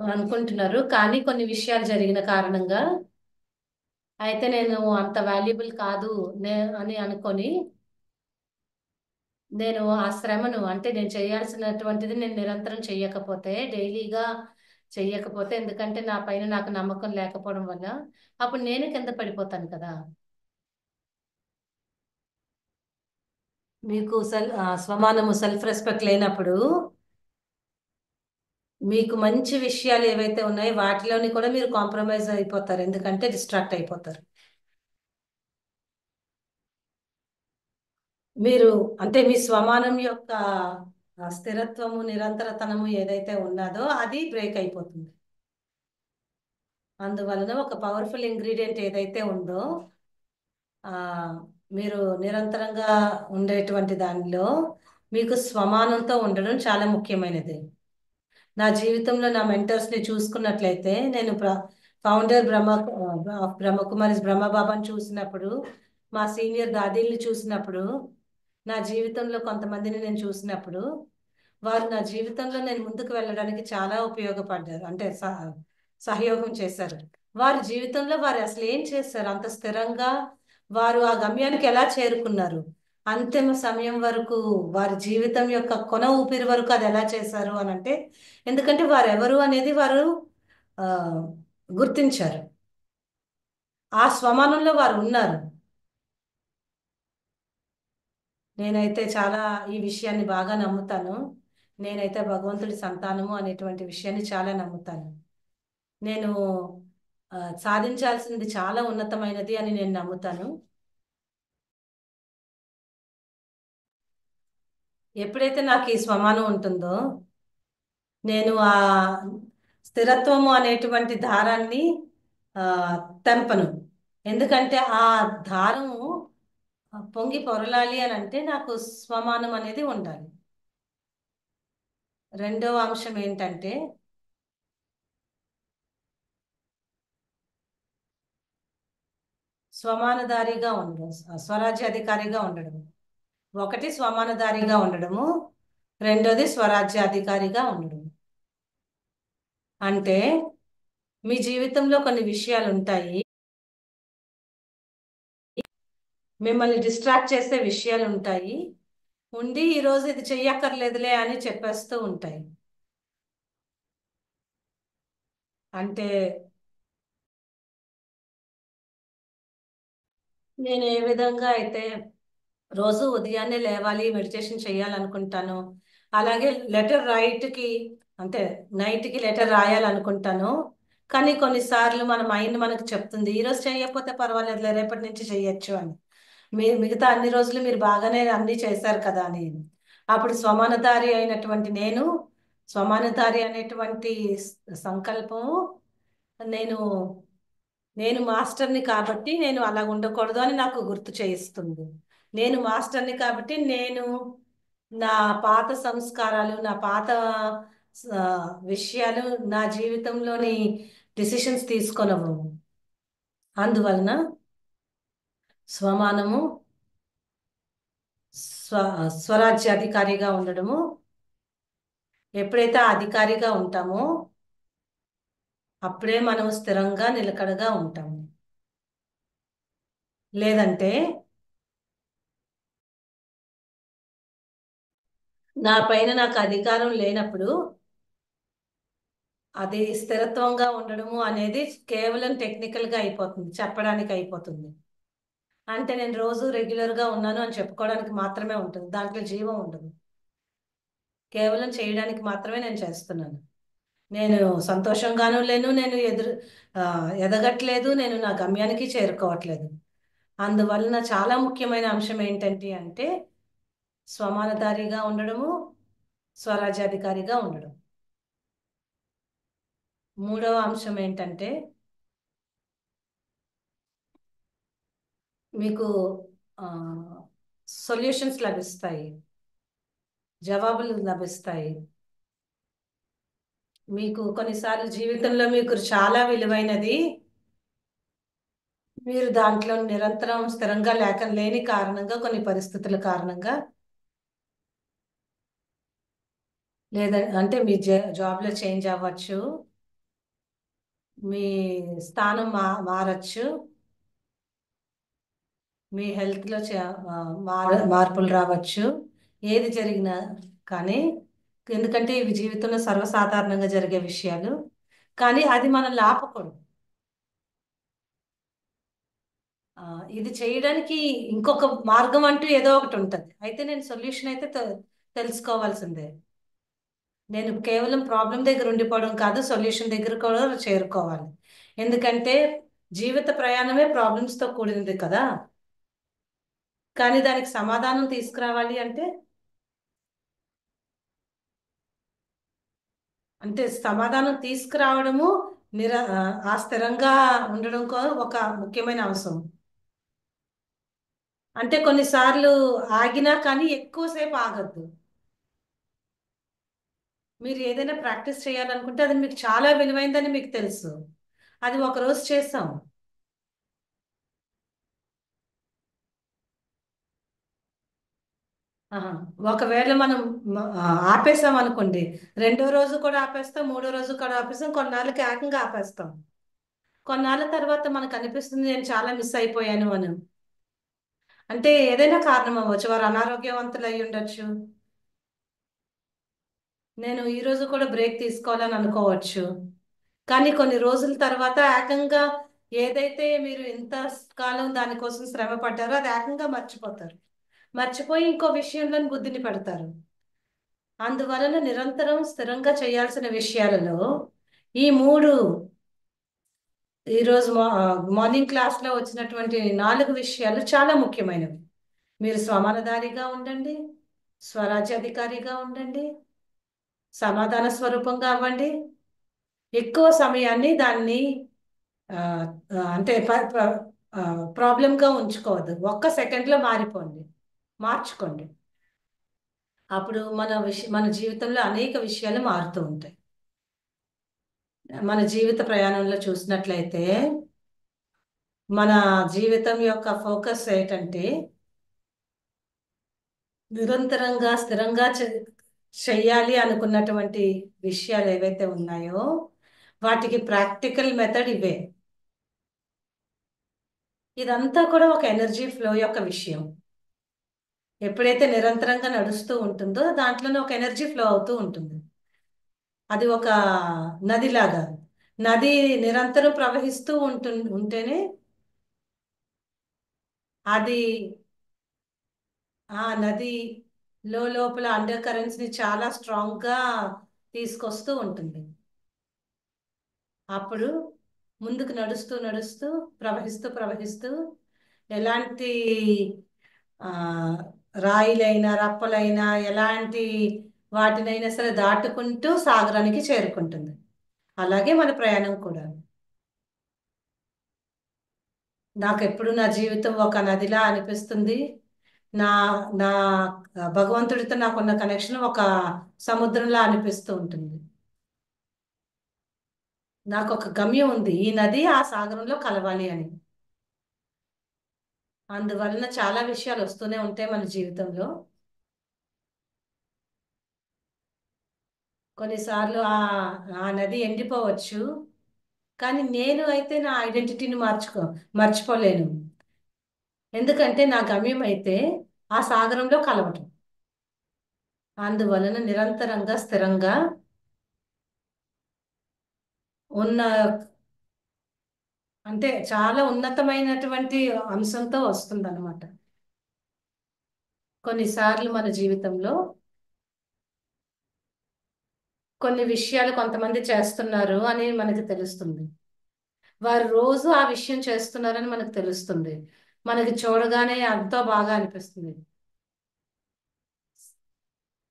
అనుకుంటున్నారు, కానీ కొన్ని విషయాలు జరిగిన కారణంగా అయితే నేను అంత వాల్యుబుల్ కాదు అని అనుకొని, నేను ఆ శ్రమను అంటే నేను చేయాల్సినటువంటిది నేను నిరంతరం చెయ్యకపోతే, డైలీగా చెయ్యకపోతే, ఎందుకంటే నా పైన నాకు నమ్మకం లేకపోవడం వల్ల అప్పుడు నేను కింద పడిపోతాను కదా. మీకు స్వమానము, సెల్ఫ్ రెస్పెక్ట్ లేనప్పుడు మీకు మంచి విషయాలు ఏవైతే ఉన్నాయో వాటిలోని కూడా మీరు కాంప్రమైజ్ అయిపోతారు, ఎందుకంటే డిస్ట్రాక్ట్ అయిపోతారు. మీరు అంటే మీ స్వమానం యొక్క స్థిరత్వము, నిరంతరతనము ఏదైతే ఉన్నదో అది బ్రేక్ అయిపోతుంది. అందువలన ఒక పవర్ఫుల్ ఇంగ్రీడియంట్ ఏదైతే ఉందో, ఆ మీరు నిరంతరంగా ఉండేటువంటి దానిలో మీకు స్వమానంతో ఉండడం చాలా ముఖ్యమైనది. నా జీవితంలో నా మెంటర్స్ ని చూసుకున్నట్లయితే, నేను ఫౌండర్ బ్రహ్మకుమారి బ్రహ్మబాబాని చూసినప్పుడు, మా సీనియర్ దాదీల్ని చూసినప్పుడు, నా జీవితంలో కొంతమందిని నేను చూసినప్పుడు, వారు నా జీవితంలో నేను ముందుకు వెళ్ళడానికి చాలా ఉపయోగపడ్డారు, అంటే సహయోగం చేశారు. వారి జీవితంలో వారు అసలు ఏం చేశారు అంత స్థిరంగా, వారు ఆ గమ్యానికి ఎలా చేరుకున్నారు, అంతిమ సమయం వరకు, వారి జీవితం యొక్క కొన ఊపిరి వరకు అది ఎలా చేశారు అని అంటే, ఎందుకంటే వారు ఎవరు అనేది వారు ఆ గుర్తించారు. ఆ స్వమానంలో వారు ఉన్నారు. నేనైతే చాలా ఈ విషయాన్ని బాగా నమ్ముతాను. నేనైతే భగవంతుడి సంతానము అనేటువంటి విషయాన్ని చాలా నమ్ముతాను. నేను సాధించాల్సింది చాలా ఉన్నతమైనది అని నేను నమ్ముతాను. ఎప్పుడైతే నాకు ఈ స్వమానం ఉంటుందో నేను ఆ స్థిరత్వము అనేటువంటి దారాన్ని ఆ, తెంపను. ఎందుకంటే ఆ దారము పొంగి పొరలాలి అని అంటే నాకు స్వమానం అనేది ఉండాలి. రెండవ అంశం ఏంటంటే స్వమానధారిగా ఉండడం, స్వరాజ్యాధికారిగా ఉండడం. ఒకటి స్వమానధారిగా ఉండడము, రెండోది స్వరాజ్యాధికారిగా ఉండడం. అంటే మీ జీవితంలో కొన్ని విషయాలు ఉంటాయి, మిమ్మల్ని డిస్ట్రాక్ట్ చేసే విషయాలు ఉంటాయి, ఉండి ఈరోజు ఇది చెయ్యక్కర్లేదులే అని చెప్పేస్తూ ఉంటాయి. అంటే నేను ఏ విధంగా అయితే రోజు ఉదయాన్నే లేవాలి, మెడిటేషన్ చేయాలనుకుంటాను, అలాగే లెటర్ రైట్కి అంటే నైట్కి లెటర్ రాయాలనుకుంటాను. కానీ కొన్నిసార్లు మన మైండ్ మనకు చెప్తుంది ఈరోజు చేయకపోతే పర్వాలేదులే రేపటి నుంచి చెయ్యొచ్చు అని. మిగతా అన్ని రోజులు మీరు బాగానే అన్ని చేశారు కదా అని. అప్పుడు స్వమానధారి అయినటువంటి నేను, స్వమానధారి అనేటువంటి సంకల్పము, నేను నేను మాస్టర్ని కాబట్టి నేను అలా ఉండకూడదు అని నాకు గుర్తు చేయిస్తుంది. నేను మాస్టర్ని కాబట్టి నేను నా పాత సంస్కారాలు, నా పాత ఆ, విషయాలు నా జీవితంలోని డిసిషన్స్ తీసుకొనవు. అందువలన స్వమానము, స్వ స్వరాజ్యాధికారిగా ఉండడము. ఎప్పుడైతే ఆ అధికారిగా ఉంటామో అప్పుడే మనం స్థిరంగా నిలకడగా ఉంటాము. లేదంటే నా పైన నాకు అధికారం లేనప్పుడు అది స్థిరత్వంగా ఉండడము అనేది కేవలం టెక్నికల్ గా అయిపోతుంది, చెప్పడానికి అయిపోతుంది. అంటే నేను రోజు రెగ్యులర్ గా ఉన్నాను అని చెప్పుకోవడానికి మాత్రమే ఉంటుంది, దాంట్లో జీవం ఉండదు. కేవలం చేయడానికి మాత్రమే నేను చేస్తున్నాను. నేను సంతోషంగానూ లేను, నేను ఆ, ఎదగట్లేదు, నేను నా గమ్యానికి చేరుకోవట్లేదు. అందువలన చాలా ముఖ్యమైన అంశం ఏంటంటే అంటే స్వమానధారిగా ఉండడము, స్వరాజ్యాధికారిగా ఉండడం. మూడవ అంశం ఏంటంటే మీకు సొల్యూషన్స్ లభిస్తాయి, జవాబులు లభిస్తాయి. మీకు కొన్నిసార్లు జీవితంలో మీకు చాలా విలువైనది, మీరు దాంట్లో నిరంతరం స్థిరంగా లేని కారణంగా, కొన్ని పరిస్థితుల కారణంగా, లేదా అంటే మీ జాబ్లో చేంజ్ అవ్వచ్చు, మీ స్థానం మారచ్చు, మీ హెల్త్లో మార్పులు రావచ్చు. ఏది జరిగినా కానీ, ఎందుకంటే ఇవి జీవితంలో సర్వసాధారణంగా జరిగే విషయాలు, కానీ అది మనల్ని ఆపకూడదు. ఆ, ఇది చేయడానికి ఇంకొక మార్గం అంటూ ఏదో ఒకటి ఉంటుంది. అయితే నేను సొల్యూషన్ అయితే తెలుసుకోవాల్సిందే. నేను కేవలం ప్రాబ్లం దగ్గర ఉండిపోవడం కాదు, సొల్యూషన్ దగ్గర కూడా చేరుకోవాలి. ఎందుకంటే జీవిత ప్రయాణమే ప్రాబ్లమ్స్తో కూడింది కదా. కానీ దానికి సమాధానం తీసుకురావాలి అంటే అంటే సమాధానం తీసుకురావడము ఆ స్థిరంగా ఉండడం ఒక ముఖ్యమైన అంశం. అంటే కొన్నిసార్లు ఆగినా కానీ ఎక్కువసేపు ఆగద్దు. మీరు ఏదైనా ప్రాక్టీస్ చేయాలనుకుంటే అది మీకు చాలా విలువైందని మీకు తెలుసు, అది ఒక రోజు చేసాం. ఆహా. ఒకవేళ మనం ఆపేసాం అనుకోండి, రెండో రోజు కూడా ఆపేస్తాం, మూడో రోజు కూడా ఆపేస్తాం, కొన్నాళ్ళకి ఏకంగా ఆపేస్తాం. కొన్నాళ్ళ తర్వాత మనకు అనిపిస్తుంది నేను చాలా మిస్ అయిపోయాను అని. అంటే ఏదైనా కారణం అవ్వచ్చు, వారు అనారోగ్యవంతులు అయి ఉండొచ్చు, నేను ఈ రోజు కూడా బ్రేక్ తీసుకోవాలని అనుకోవచ్చు. కానీ కొన్ని రోజుల తర్వాత ఏకంగా ఏదైతే మీరు ఇంత కాలం దానికోసం శ్రమ పడ్డారో అది ఏకంగా మర్చిపోతారు. మర్చిపోయి ఇంకో విషయంలో బుద్ధిని పెడతారు. అందువలన నిరంతరం స్థిరంగా చేయాల్సిన విషయాలలో ఈ మూడు ఈరోజు మార్నింగ్ క్లాస్లో వచ్చినటువంటి 4 విషయాలు చాలా ముఖ్యమైనవి. మీరు స్వమానధారిగా ఉండండి, స్వరాజ్యాధికారిగా ఉండండి, సమాధాన స్వరూపంగా అవ్వండి, ఎక్కువ సమయాన్ని దాన్ని ఆ, అంటే ప్రాబ్లంగా ఉంచుకోవద్దు. ఒక్క సెకండ్లో మారిపోండి, మార్చుకోండి. అప్పుడు మన జీవితంలో అనేక విషయాలు మారుతూ ఉంటాయి. మన జీవిత ప్రయాణంలో చూసినట్లయితే మన జీవితం యొక్క ఫోకస్ ఏంటంటే నిరంతరంగా స్థిరంగా చెయ్యాలి అనుకున్నటువంటి విషయాలు ఏవైతే ఉన్నాయో వాటికి ప్రాక్టికల్ మెథడ్ ఇవే. ఇదంతా కూడా ఒక ఎనర్జీ ఫ్లో యొక్క విషయం. ఎప్పుడైతే నిరంతరంగా నడుస్తూ ఉంటుందో దాంట్లోనే ఒక ఎనర్జీ ఫ్లో అవుతూ ఉంటుంది. అది ఒక నదిలాగా. నది నిరంతరం ప్రవహిస్తూ ఉంటేనే అది ఆ నది లోపల అండర్ కరెంట్స్ ని చాలా స్ట్రాంగ్ గా తీసుకొస్తూ ఉంటుంది. అప్పుడు ముందుకు నడుస్తూ నడుస్తూ ప్రవహిస్తూ ప్రవహిస్తూ ఎలాంటి ఆ రాయిలైనా రప్పలైనా ఎలాంటి వాటినైనా సరే దాటుకుంటూ సాగరానికి చేరుకుంటుంది. అలాగే మన ప్రయాణం కూడా. నాకెప్పుడు నా జీవితం ఒక నదిలా అనిపిస్తుంది. నా నా భగవంతుడితో నాకున్న కనెక్షన్ ఒక సముద్రంలా అనిపిస్తూ ఉంటుంది. నాకు ఒక గమ్యం ఉంది, ఈ నది ఆ సాగరంలో కలవాలి అని. అందువలన చాలా విషయాలు వస్తూనే ఉంటాయి మన జీవితంలో. కొన్నిసార్లు ఆ నది ఎండిపోవచ్చు, కానీ నేను అయితే నా ఐడెంటిటీని మర్చిపోలేను. ఎందుకంటే నా గమ్యం అయితే ఆ సాగరంలో కలవటం. అందువలన నిరంతరంగా స్థిరంగా ఉన్న అంటే చాలా ఉన్నతమైనటువంటి అంశంతో వస్తుందన్నమాట. కొన్నిసార్లు మన జీవితంలో కొన్ని విషయాలు కొంతమంది చేస్తున్నారు అని మనకి తెలుస్తుంది. వారు రోజు ఆ విషయం చేస్తున్నారని మనకు తెలుస్తుంది. మనకి చూడగానే ఎంతో బాగా అనిపిస్తుంది.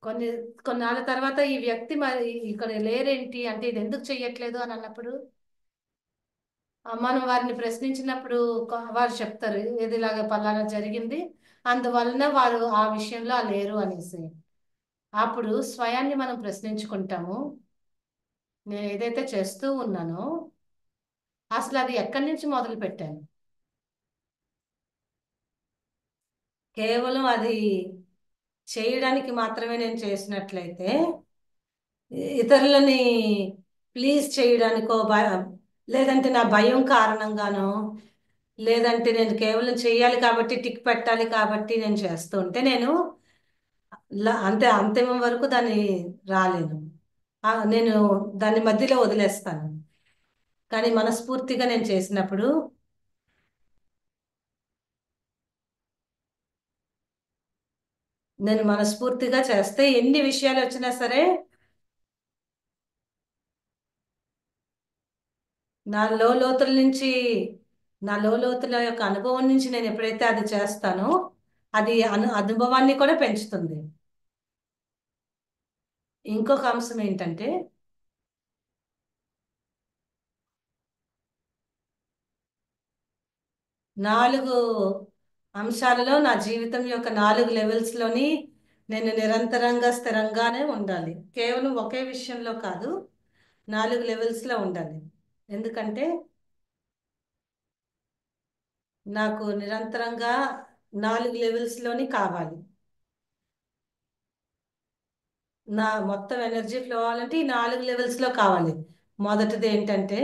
కొన్ని కొన్నాళ్ళ తర్వాత ఈ వ్యక్తి మరి ఇక్కడ లేరేంటి, అంటే ఇది ఎందుకు చెయ్యట్లేదు అని అన్నప్పుడు మనం వారిని ప్రశ్నించినప్పుడు వారు చెప్తారు ఇది ఇలాగ పలానా జరిగింది, అందువలన వారు ఆ విషయంలో లేరు అనేసి. అప్పుడు స్వయాన్ని మనం ప్రశ్నించుకుంటాము, నేను ఏదైతే చేస్తూ ఉన్నానో అసలు అది ఎక్కడి నుంచి మొదలు పెట్టాను. కేవలం అది చేయడానికి మాత్రమే నేను చేసినట్లయితే ఇతరులని ప్లీజ్ చేయడానికో లేదంటే నా భయం కారణంగానో, లేదంటే నేను కేవలం చేయాలి కాబట్టి టిక్ పెట్టాలి కాబట్టి నేను చేస్తూ ఉంటే నేను అంతే అంతిమం వరకు దాన్ని రాలేను. నేను దాన్ని మధ్యలో వదిలేస్తాను. కానీ మనస్ఫూర్తిగా నేను చేసినప్పుడు నేను మనస్ఫూర్తిగా చేస్తే ఎన్ని విషయాలు వచ్చినా సరే నా లోతుల నుంచి నా లోతుల యొక్క అనుభవం నుంచి నేను ఎప్పుడైతే అది చేస్తానో అది అనుభవాన్ని కూడా పెంచుతుంది. ఇంకొక అంశం ఏంటంటే 4 అంశాలలో నా జీవితం యొక్క 4 లెవెల్స్లోని నేను నిరంతరంగా స్థిరంగానే ఉండాలి. కేవలం ఒకే విషయంలో కాదు, 4 లెవెల్స్లో ఉండాలి. ఎందుకంటే నాకు నిరంతరంగా 4 లెవెల్స్లోని కావాలి. నా మొత్తం ఎనర్జీ ఫ్లో అవ్వాలంటే ఈ 4 లెవెల్స్లో కావాలి. మొదటిది ఏంటంటే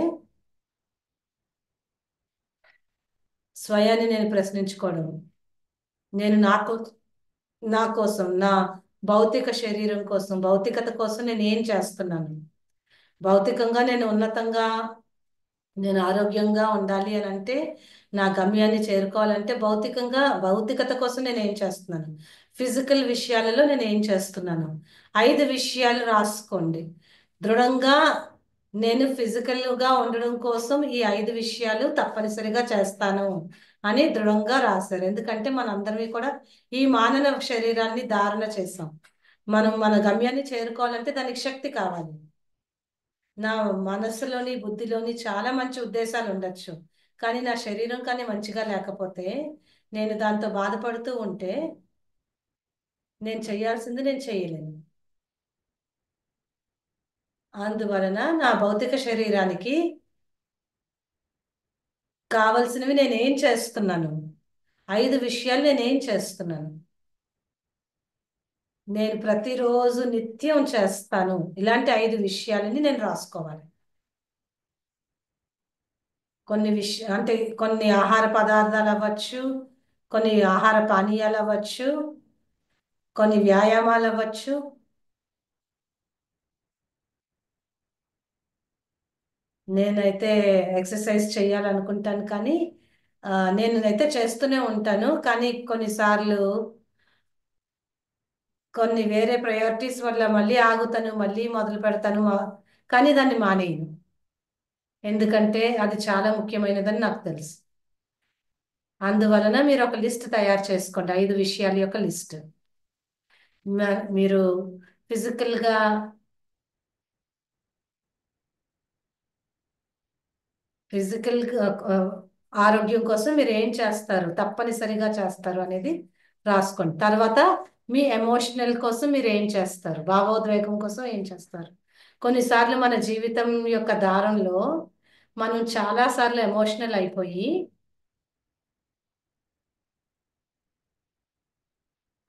స్వయాన్ని నేను ప్రశ్నించుకోవడం. నేను నా కోసం, నా భౌతిక శరీరం కోసం, భౌతికత కోసం నేను ఏం చేస్తున్నాను. భౌతికంగా నేను ఉన్నతంగా, నేను ఆరోగ్యంగా ఉండాలి అని అంటే, నా గమ్యాన్ని చేరుకోవాలంటే భౌతికత కోసం నేను ఏం చేస్తున్నాను, ఫిజికల్ విషయాలలో నేను ఏం చేస్తున్నాను, 5 విషయాలు రాసుకోండి. దృఢంగా నేను ఫిజికల్గా ఉండడం కోసం ఈ 5 విషయాలు తప్పనిసరిగా చేస్తాను అని దృఢంగా రాశారు. ఎందుకంటే మనందరివి కూడా ఈ మానవ శరీరాన్ని ధారణ చేసాం. మనం మన గమ్యాన్ని చేరుకోవాలంటే దానికి శక్తి కావాలి. నా మనసులోని బుద్ధిలోని చాలా మంచి ఉద్దేశాలు ఉండొచ్చు, కానీ నా శరీరం కానీ మంచిగా లేకపోతే, నేను దాంతో బాధపడుతూ ఉంటే నేను చేయాల్సింది నేను చేయలేను. అందువలన నా భౌతిక శరీరానికి కావలసినవి నేనేం చేస్తున్నాను, 5 విషయాలు నేనేం చేస్తున్నాను, నేను ప్రతిరోజు నిత్యం చేస్తాను, ఇలాంటి 5 విషయాలని నేను రాసుకోవాలి. అంటే కొన్ని ఆహార పదార్థాలు అవ్వచ్చు, కొన్ని ఆహార పానీయాలు అవ్వచ్చు, కొన్ని వ్యాయామాలు అవ్వచ్చు. నేనైతే ఎక్సర్సైజ్ చేయాలనుకుంటాను, కానీ నేనైతే చేస్తూనే ఉంటాను, కానీ కొన్నిసార్లు కొన్ని వేరే ప్రయారిటీస్ వల్ల మళ్ళీ ఆగుతాను, మళ్ళీ మొదలు పెడతాను, కానీ దాన్ని మానేయను. ఎందుకంటే అది చాలా ముఖ్యమైనదని నాకు తెలుసు. అందువలన మీరు ఒక లిస్ట్ తయారు చేసుకోండి, 5 విషయాల యొక్క లిస్ట్. మీరు ఫిజికల్గా ఫిజికల్ ఆరోగ్యం కోసం మీరు ఏం చేస్తారు, తప్పనిసరిగా చేస్తారు అనేది రాసుకోండి. తర్వాత మీ ఎమోషనల్ కోసం మీరు ఏం చేస్తారు, భావోద్వేగం కోసం ఏం చేస్తారు. కొన్నిసార్లు మన జీవితం యొక్క దారంలో మనం చాలాసార్లు ఎమోషనల్ అయిపోయి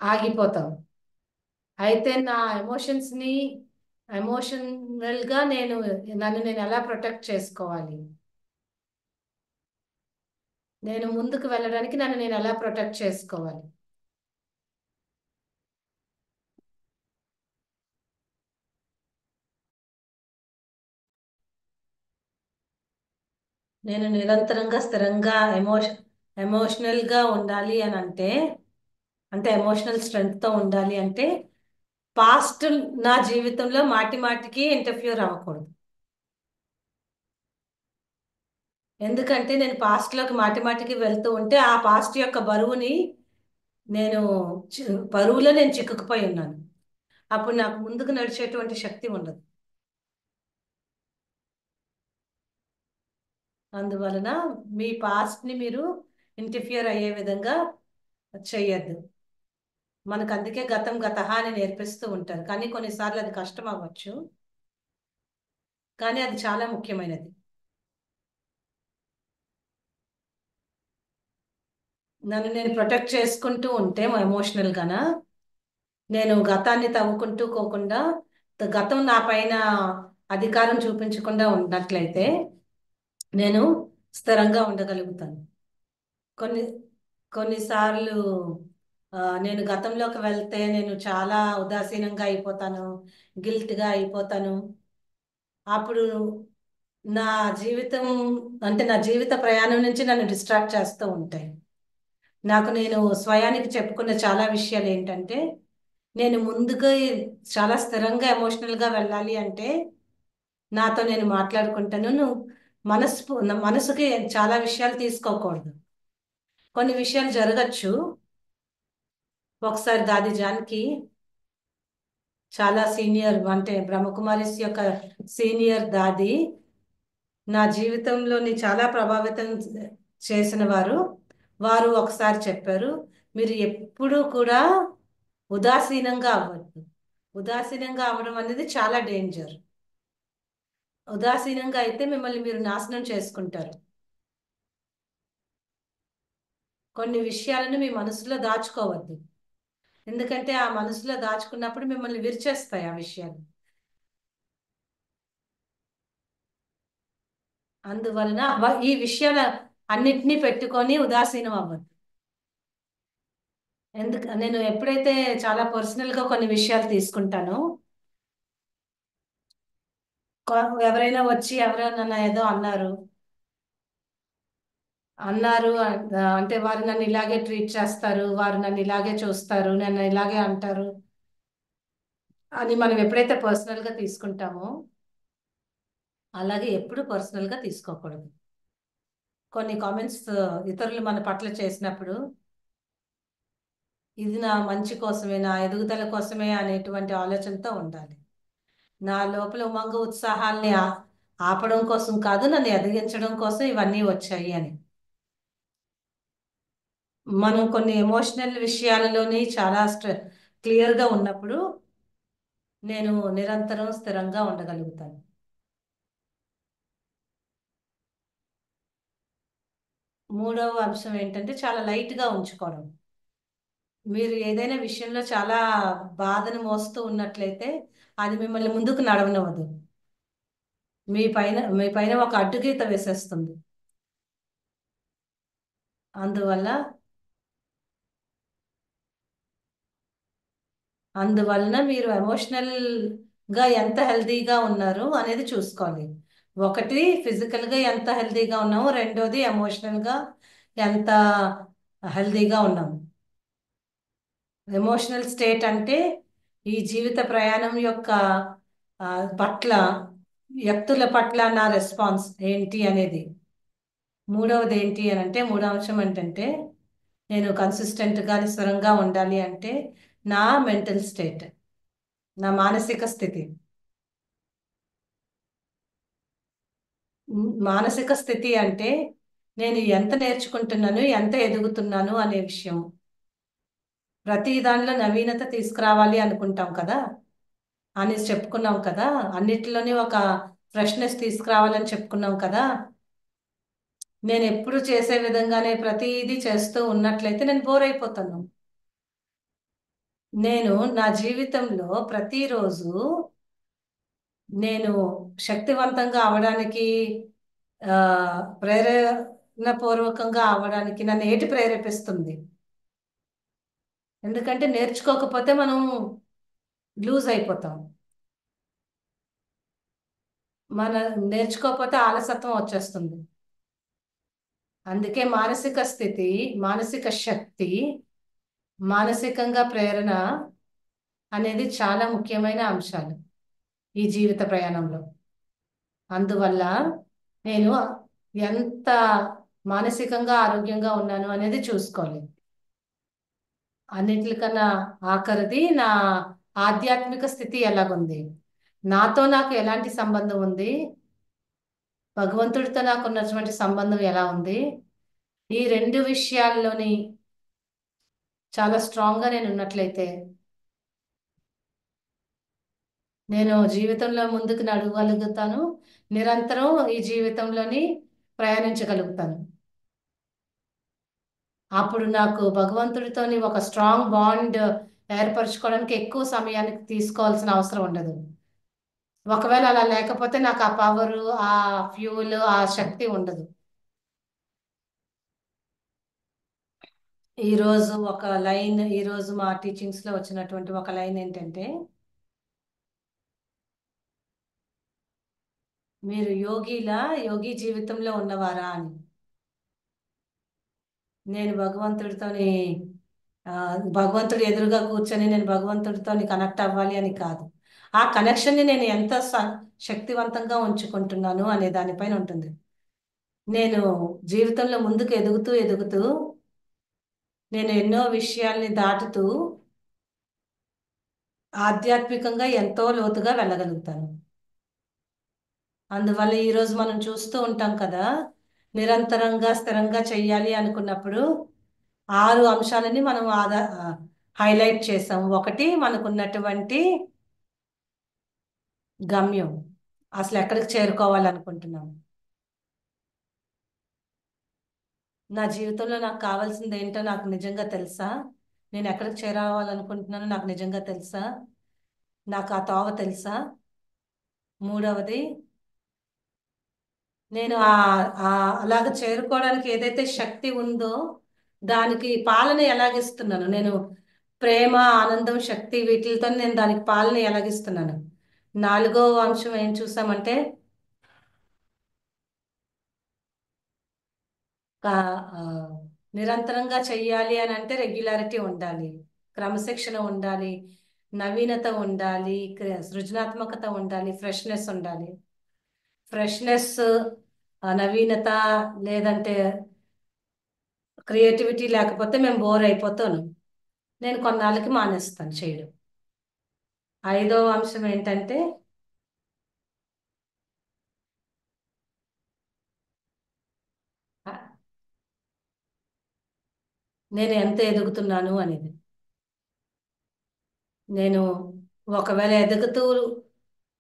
ఆగిపోతాం. అయితే నా ఎమోషనల్గా నన్ను నేను ఎలా ప్రొటెక్ట్ చేసుకోవాలి, నేను ముందుకు వెళ్ళడానికి నన్ను నేను ఎలా ప్రొటెక్ట్ చేసుకోవాలి. నేను నిరంతరంగా స్థిరంగా ఎమోషనల్గా ఉండాలి అని అంటే ఎమోషనల్ స్ట్రెంగ్త్తో ఉండాలి అంటే పాస్ట్ నా జీవితంలో మాటి మాటికి ఇంటర్ఫియర్ అవ్వకూడదు. ఎందుకంటే నేను పాస్ట్లోకి మాటి మాటికి వెళ్తూ ఉంటే ఆ పాస్ట్ యొక్క నేను బరువులో నేను చిక్కుకుపోయి ఉన్నాను. అప్పుడు నాకు ముందుకు నడిచేటువంటి శక్తి ఉండదు. అందువలన మీ పాస్ట్ని మీరు ఇంటర్ఫియర్ అయ్యే విధంగా చెయ్యొద్దు. మనకు అందుకే గతం గతహ అని నేర్పిస్తూ ఉంటారు, కానీ కొన్నిసార్లు అది కష్టం అవ్వచ్చు, కానీ అది చాలా ముఖ్యమైనది. నన్ను నేను ప్రొటెక్ట్ చేసుకుంటూ ఉంటే ఎమోషనల్గానా, నేను గతాన్ని తవ్వుకుంటూ పోకుండా గతం నా పైన అధికారం చూపించకుండా ఉన్నట్లయితే నేను స్థిరంగా ఉండగలుగుతాను. కొన్ని కొన్నిసార్లు నేను గతంలోకి వెళ్తే నేను చాలా ఉదాసీనంగా అయిపోతాను, గిల్ట్గా అయిపోతాను. అప్పుడు నా జీవితం నా జీవిత ప్రయాణం నుంచి నన్ను డిస్ట్రాక్ట్ చేస్తూ ఉంటాయి. నేను స్వయానికి చెప్పుకున్న చాలా విషయాలు ఏంటంటే, నేను ముందుగా చాలా స్థిరంగా ఎమోషనల్గా వెళ్ళాలి అంటే నాతో నేను మాట్లాడుకుంటాను. నా మనసుకి చాలా విషయాలు తీసుకోకూడదు. కొన్ని విషయాలు జరగచ్చు. ఒకసారి దాది జానకి చాలా సీనియర్, అంటే బ్రహ్మకుమారిస్ యొక్క సీనియర్ దాది, నా జీవితంలోని చాలా ప్రభావితం చేసిన వారు ఒకసారి చెప్పారు, మీరు ఎప్పుడూ కూడా ఉదాసీనంగా అవ్వద్దు. ఉదాసీనంగా అవ్వడం అనేది చాలా డేంజర్. ఉదాసీనంగా అయితే మిమ్మల్ని మీరు నాశనం చేసుకుంటారు. కొన్ని విషయాలను మీ మనసులో దాచుకోవద్దు, ఎందుకంటే ఆ మనసులో దాచుకున్నప్పుడు మిమ్మల్ని విరిచేస్తాయి ఆ విషయాలు. అందువలన ఈ విషయాల అన్నిటినీ పెట్టుకొని ఉదాసీనం అవ్వద్దు. నేను ఎప్పుడైతే చాలా పర్సనల్గా కొన్ని విషయాలు తీసుకుంటానో, ఎవరైనా వచ్చి ఎవరైనా ఏదో అన్నారు అంటే వారు నన్ను ఇలాగే ట్రీట్ చేస్తారు, వారు నన్ను ఇలాగే చూస్తారు, నన్ను ఇలాగే అంటారు, అని మనం ఎప్పుడైతే పర్సనల్గా తీసుకుంటామో అలాగే ఎప్పుడు పర్సనల్గా తీసుకోకూడదు. కొన్ని కామెంట్స్ ఇతరులు మన పట్ల చేసినప్పుడు ఇది నా మంచి కోసమే, నా ఎదుగుదల కోసమే అనేటువంటి ఆలోచనతో ఉండాలి. నా లోపల ఉమంగ ఉత్సాహాల్ని ఆపడం కోసం కాదు, నన్ను ఎదిగించడం కోసం ఇవన్నీ వచ్చాయి అని. మనం కొన్ని ఎమోషనల్ విషయాలలోని చాలా క్లియర్గా ఉన్నప్పుడు నేను నిరంతరం స్థిరంగా ఉండగలుగుతాను. మూడవ అంశం ఏంటంటే చాలా లైట్గా ఉంచుకోవడం. మీరు ఏదైనా విషయంలో చాలా బాధను మోస్తూ ఉన్నట్లయితే అది మిమ్మల్ని ముందుకు నడవనివ్వదు. మీ పైన ఒక అడ్డుగీత వేసేస్తుంది. అందువల్ల అందువలన మీరు ఎమోషనల్ గా ఎంత హెల్తీగా ఉన్నారు అనేది చూసుకోవాలి. ఒకటి ఫిజికల్ గా ఎంత హెల్తీగా ఉన్నాము, రెండోది ఎమోషనల్ గా ఎంత హెల్తీగా ఉన్నాము. ఎమోషనల్ స్టేట్ అంటే ఈ జీవిత ప్రయాణం యొక్క ఆ, పట్ల వ్యక్తుల పట్ల నా రెస్పాన్స్ ఏంటి అనేది. మూడవది ఏంటి అని అంటే మూడవ అంశం ఏంటంటే నేను కన్సిస్టెంట్గా స్థిరంగా ఉండాలి అంటే నా మెంటల్ స్టేట్, నా మానసిక స్థితి. మానసిక స్థితి అంటే నేను ఎంత నేర్చుకుంటున్నాను, ఎంత ఎదుగుతున్నాను అనే విషయం. ప్రతి దానిలో నవీనత తీసుకురావాలి అనుకుంటాం కదా అని చెప్పుకున్నాం కదా. అన్నిటిలోని ఒక ఫ్రెష్నెస్ తీసుకురావాలని చెప్పుకున్నాం కదా. నేను ఎప్పుడు చేసే విధంగానే ప్రతిదీ చేస్తూ ఉన్నట్లయితే నేను బోర్ అయిపోతాను. నేను నా జీవితంలో ప్రతిరోజు నేను శక్తివంతంగా అవడానికి ఆ, ప్రేరణ పూర్వకంగా అవడానికి నన్ను ఏటి ప్రేరేపిస్తుంది? ఎందుకంటే నేర్చుకోకపోతే మనం లూజ్ అయిపోతాం. మన నేర్చుకోకపోతే ఆలసత్వం వచ్చేస్తుంది. అందుకే మానసిక స్థితి, మానసిక శక్తి, మానసికంగా ప్రేరణ అనేది చాలా ముఖ్యమైన అంశాలు ఈ జీవిత ప్రయాణంలో. అందువల్ల నేను ఎంత మానసికంగా ఆరోగ్యంగా ఉన్నాను అనేది చూసుకోవాలి. అన్నిటికన్నా ఆఖరిది నా ఆధ్యాత్మిక స్థితి ఎలాగుంది, నాతో నాకు ఎలాంటి సంబంధం ఉంది, భగవంతుడితో నాకు ఉన్నటువంటి సంబంధం ఎలా ఉంది. ఈ రెండు విషయాల్లోని చాలా స్ట్రాంగ్గా నేను ఉన్నట్లయితే నేను జీవితంలో ముందుకు నడవగలుగుతాను, నిరంతరం ఈ జీవితంలోని ప్రయాణించగలుగుతాను. అప్పుడు నాకు భగవంతుడితోని ఒక స్ట్రాంగ్ బాండ్ ఏర్పరచుకోవడానికి ఎక్కువ సమయానికి తీసుకోవాల్సిన అవసరం ఉండదు. ఒకవేళ అలా లేకపోతే నాకు ఆ పవరు, ఆ ఫ్యూల్, ఆ శక్తి ఉండదు. ఈరోజు మా టీచింగ్స్లో వచ్చినటువంటి ఒక లైన్ ఏంటంటే మీరు యోగి జీవితంలో ఉన్నవారా అని. నేను భగవంతుడితోని ఆ, భగవంతుడు ఎదురుగా కూర్చొని నేను భగవంతుడితోని కనెక్ట్ అవ్వాలి అని కాదు. ఆ కనెక్షన్ని నేను ఎంత శక్తివంతంగా ఉంచుకుంటున్నాను అనే దానిపైన ఉంటుంది. నేను జీవితంలో ముందుకు ఎదుగుతూ ఎదుగుతూ నేను ఎన్నో విషయాల్ని దాటుతూ ఆధ్యాత్మికంగా ఎంతో లోతుగా వెళ్ళగలుగుతాను. అందువల్ల ఈరోజు మనం చూస్తూ ఉంటాం కదా, నిరంతరంగా స్థిరంగా చెయ్యాలి అనుకున్నప్పుడు 6 అంశాలని మనం హైలైట్ చేసాం. ఒకటి మనకున్నటువంటి గమ్యం, అసలు ఎక్కడికి చేరుకోవాలనుకుంటున్నాం. నా జీవితంలో నాకు కావాల్సింది ఏంటో నాకు నిజంగా తెలుసా? నేను ఎక్కడికి చేరావాలనుకుంటున్నానో నాకు నిజంగా తెలుసా? నాకు ఆ తోవ తెలుసా? మూడవది, నేను అలాగ చేరుకోవడానికి ఏదైతే శక్తి ఉందో దానికి పాలన ఎలాగిస్తున్నాను నేను? ప్రేమ, ఆనందం, శక్తి వీటితో నేను దానికి పాలన ఎలాగిస్తున్నాను? 4వ అంశం ఏం చూసామంటే ఆ, నిరంతరంగా చెయ్యాలి అని అంటే రెగ్యులారిటీ ఉండాలి, క్రమశిక్షణ ఉండాలి, నవీనత ఉండాలి, సృజనాత్మకత ఉండాలి, ఫ్రెష్నెస్ ఉండాలి. ఫ్రెష్నెస్, నవీనత లేదంటే క్రియేటివిటీ లేకపోతే మేము బోర్ అయిపోతాను. నేను కొన్నాళ్ళకి మానేస్తాను చేయడం. ఐదవ అంశం ఏంటంటే ఆ, నేను ఎంత ఎదుగుతున్నాను అనేది. నేను ఒకవేళ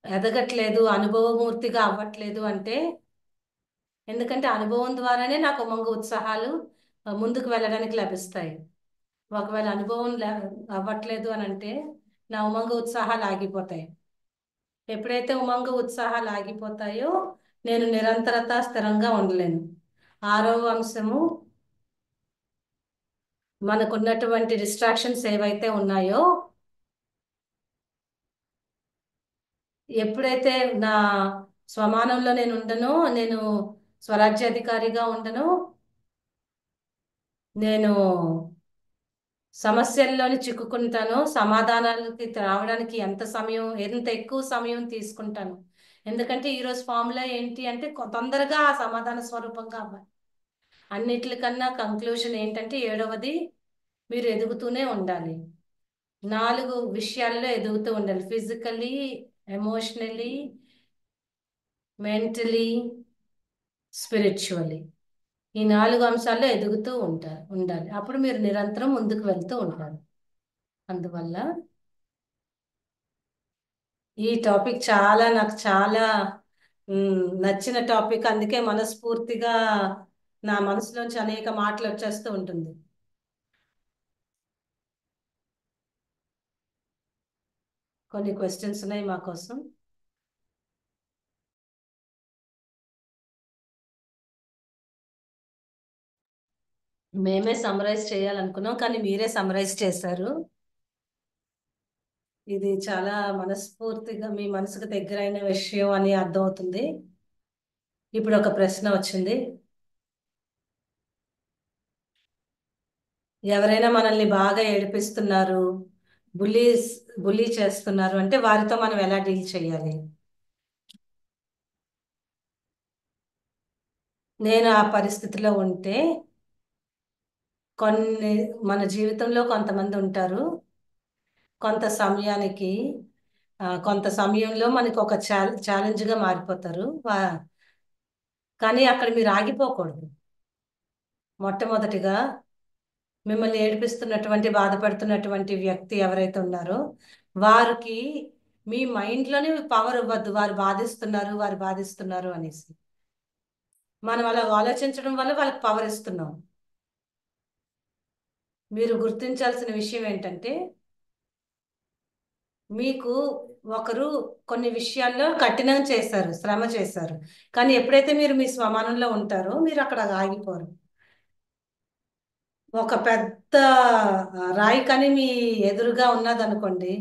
ఎదగట్లేదు, అనుభవమూర్తిగా అవ్వట్లేదు అంటే, ఎందుకంటే అనుభవం ద్వారానే నాకు ఉమంగ ఉత్సాహాలు ముందుకు వెళ్ళడానికి లభిస్తాయి. ఒకవేళ అనుభవం అవ్వట్లేదు అని అంటే నా ఉమంగ ఉత్సాహాలు ఆగిపోతాయి. ఎప్పుడైతే ఉమంగ ఉత్సాహాలు ఆగిపోతాయో నేను నిరంతరత స్థిరంగా ఉండలేను. ఆరవ అంశము, మనకున్నటువంటి డిస్ట్రాక్షన్స్ ఏవైతే ఉన్నాయో, ఎప్పుడైతే నా స్వమానంలో నేను ఉండనో, నేను స్వరాజ్యాధికారిగా ఉండను, నేను సమస్యల్లోని చిక్కుకుంటాను, సమాధానాలకి రావడానికి ఎంత ఎక్కువ సమయం తీసుకుంటాను. ఎందుకంటే ఈరోజు ఫార్ములా ఏంటి అంటే తొందరగా ఆ సమాధాన స్వరూపంగా అవ్వాలి. అన్నిటికన్నా కంక్లూజన్ ఏంటంటే ఏడవది, మీరు ఎదుగుతూనే ఉండాలి. 4 విషయాల్లో ఎదుగుతూ ఉండాలి: ఫిజికలీ, ఎమోషనలీ, మెంటలీ, స్పిరిచువలీ. ఈ 4 అంశాల్లో ఎదుగుతూ ఉండాలి. అప్పుడు మీరు నిరంతరం ముందుకు వెళ్తూ ఉంటారు. అందువల్ల ఈ టాపిక్ నాకు చాలా నచ్చిన టాపిక్. అందుకే మనస్ఫూర్తిగా నా మనసులోంచి అనేక మాటలు వచ్చేస్తూ ఉంటుంది. కొన్ని క్వశ్చన్స్ ఉన్నాయి మా కోసం. మేమే సమరైజ్ చేయాలనుకున్నాం, కానీ మీరే సమరైజ్ చేశారు. ఇది చాలా మనస్ఫూర్తిగా మీ మనసుకు దగ్గరైన విషయం అని అర్థమవుతుంది. ఇప్పుడు ఒక ప్రశ్న వచ్చింది: ఎవరైనా మనల్ని బాగా ఏడిపిస్తున్నారు, బుల్లీస్ బుల్లీ చేస్తున్నారు అంటే వారితో మనం ఎలా డీల్ చేయాలి? నేను ఆ పరిస్థితిలో ఉంటే, కొన్ని మన జీవితంలో కొంతమంది ఉంటారు, కొంత సమయానికి కొంత సమయంలో మనకి ఒక ఛాలెంజ్గా మారిపోతారు. కానీ అక్కడ మీరు ఆగిపోకూడదు. మొట్టమొదటిగా మిమ్మల్ని ఏడిపిస్తున్నటువంటి, బాధపడుతున్నటువంటి వ్యక్తి ఎవరైతే ఉన్నారో వారికి మీ మైండ్లోనే పవర్ ఇవ్వద్దు, వారు బాధిస్తున్నారు అనేసి. మనం అలా ఆలోచించడం వల్ల వాళ్ళకి పవర్ ఇస్తున్నాం. మీరు గుర్తించాల్సిన విషయం ఏంటంటే, మీకు ఒకరు కొన్ని విషయాల్లో కఠినం చేశారు, శ్రమ చేశారు, కానీ ఎప్పుడైతే మీరు మీ స్వమానంలో ఉంటారో మీరు అక్కడ ఆగిపోరు. ఒక పెద్ద రాయి కానీ మీ ఎదురుగా ఉన్నదనుకోండి,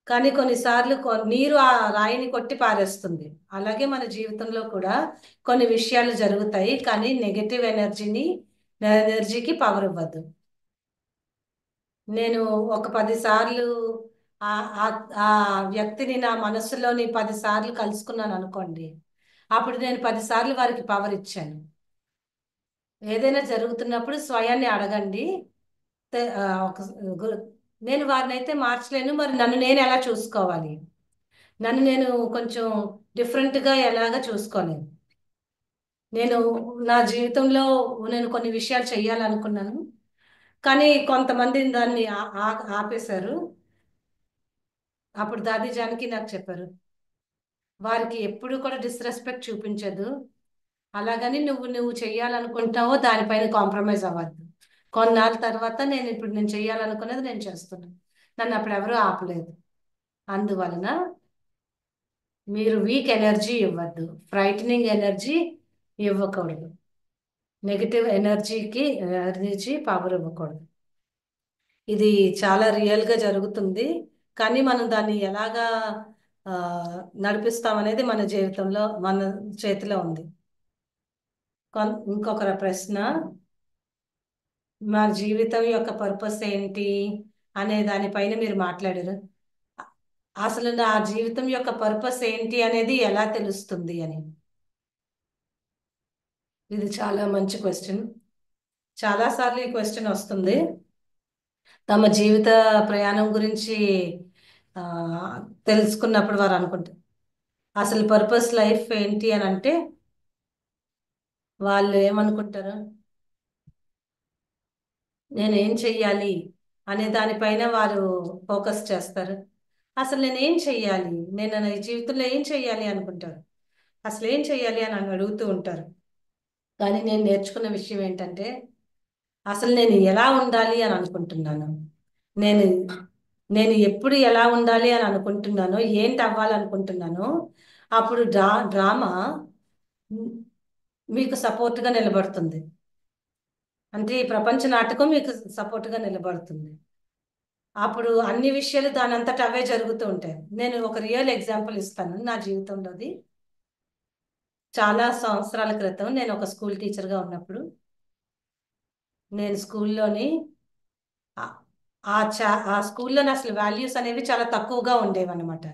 కానీ కొన్నిసార్లు నీరు ఆ రాయిని కొట్టి పారేస్తుంది. అలాగే మన జీవితంలో కూడా కొన్ని విషయాలు జరుగుతాయి, కానీ నెగటివ్ ఎనర్జీకి పవర్ ఇవ్వద్దు. నేను ఒక 10 సార్లు ఆ ఆ ఆ వ్యక్తిని నా మనసులోని 10 సార్లు కలుసుకున్నాను అనుకోండి, అప్పుడు నేను 10 సార్లు వారికి పవర్ ఇచ్చాను. ఏదైనా జరుగుతున్నప్పుడు స్వయాన్ని అడగండి. తే- ఆ, ఒక గు- నేను వారిని అయితే మార్చలేను, మరి నన్ను నేను ఎలా చూసుకోవాలి, నన్ను నేను కొంచెం డిఫరెంట్గా ఎలాగా చూసుకోలేను. నేను నా జీవితంలో నేను కొన్ని విషయాలు చేయాలనుకున్నాను, కానీ కొంతమంది దాన్ని ఆపేశారు. అప్పుడు దాది జానకి నాకు చెప్పారు, వారికి ఎప్పుడు కూడా డిస్రెస్పెక్ట్ చూపించదు, అలాగని నువ్వు చెయ్యాలనుకుంటావో దానిపైన కాంప్రమైజ్ అవ్వద్దు. కొన్నాళ్ళ తర్వాత నేను చెయ్యాలనుకున్నది నేను చేస్తున్నాను, నన్ను అప్పుడు ఎవరూ ఆపలేదు. అందువలన మీరు వీక్ ఎనర్జీ ఇవ్వద్దు, ఫ్రైటనింగ్ ఎనర్జీ ఇవ్వకూడదు, నెగిటివ్ ఎనర్జీ పవర్ ఇవ్వకూడదు. ఇది చాలా రియల్గా జరుగుతుంది, కానీ మనం దాన్ని ఎలాగా ఆ, నడిపిస్తాం అనేది మన జీవితంలో మన చేతిలో ఉంది. ఇంకొక ప్రశ్న: మా జీవితం యొక్క పర్పస్ ఏంటి అనే దానిపైన మీరు మాట్లాడారు. అ- అసలు నా జీవితం యొక్క పర్పస్ ఏంటి అనేది ఎలా తెలుస్తుంది అని. ఇది చాలా మంచి క్వశ్చన్. చాలా సార్లు ఈ క్వశ్చన్ వస్తుంది. తమ జీవిత ప్రయాణం గురించి ఆ, తెలుసుకున్నప్పుడు వారు అనుకుంటారు అసలు పర్పస్ లైఫ్ ఏంటి అని అంటే వాళ్ళు ఏమనుకుంటారు, నేను ఏం చెయ్యాలి అనే దానిపైన వారు ఫోకస్ చేస్తారు. అసలు నేను ఏం చెయ్యాలి, నేను నా జీవితంలో ఏం చెయ్యాలి అనుకుంటారు. అసలు ఏం చెయ్యాలి అని నన్ను అడుగుతూ ఉంటారు. కానీ నేను నేర్చుకున్న విషయం ఏంటంటే అసలు నేను ఎలా ఉండాలి అని అనుకుంటున్నాను, నేను నేను ఎప్పుడు ఎలా ఉండాలి అని అనుకుంటున్నానో, ఏంటి అవ్వాలనుకుంటున్నానో అప్పుడు డ్రామా మీకు సపోర్ట్గా నిలబడుతుంది. అంటే ఈ ప్రపంచ నాటకం మీకు సపోర్ట్గా నిలబడుతుంది. అప్పుడు అన్ని విషయాలు దాని అంతట అవే జరుగుతూ ఉంటాయి. నేను ఒక రియల్ ఎగ్జాంపుల్ ఇస్తాను నా జీవితంలోది. చాలా సంవత్సరాల క్రితం నేను ఒక స్కూల్ టీచర్గా ఉన్నప్పుడు నేను స్కూల్లోని ఆ ఆ స్కూల్లోని అసలు వాల్యూస్ అనేవి చాలా తక్కువగా ఉండేవి అనమాట.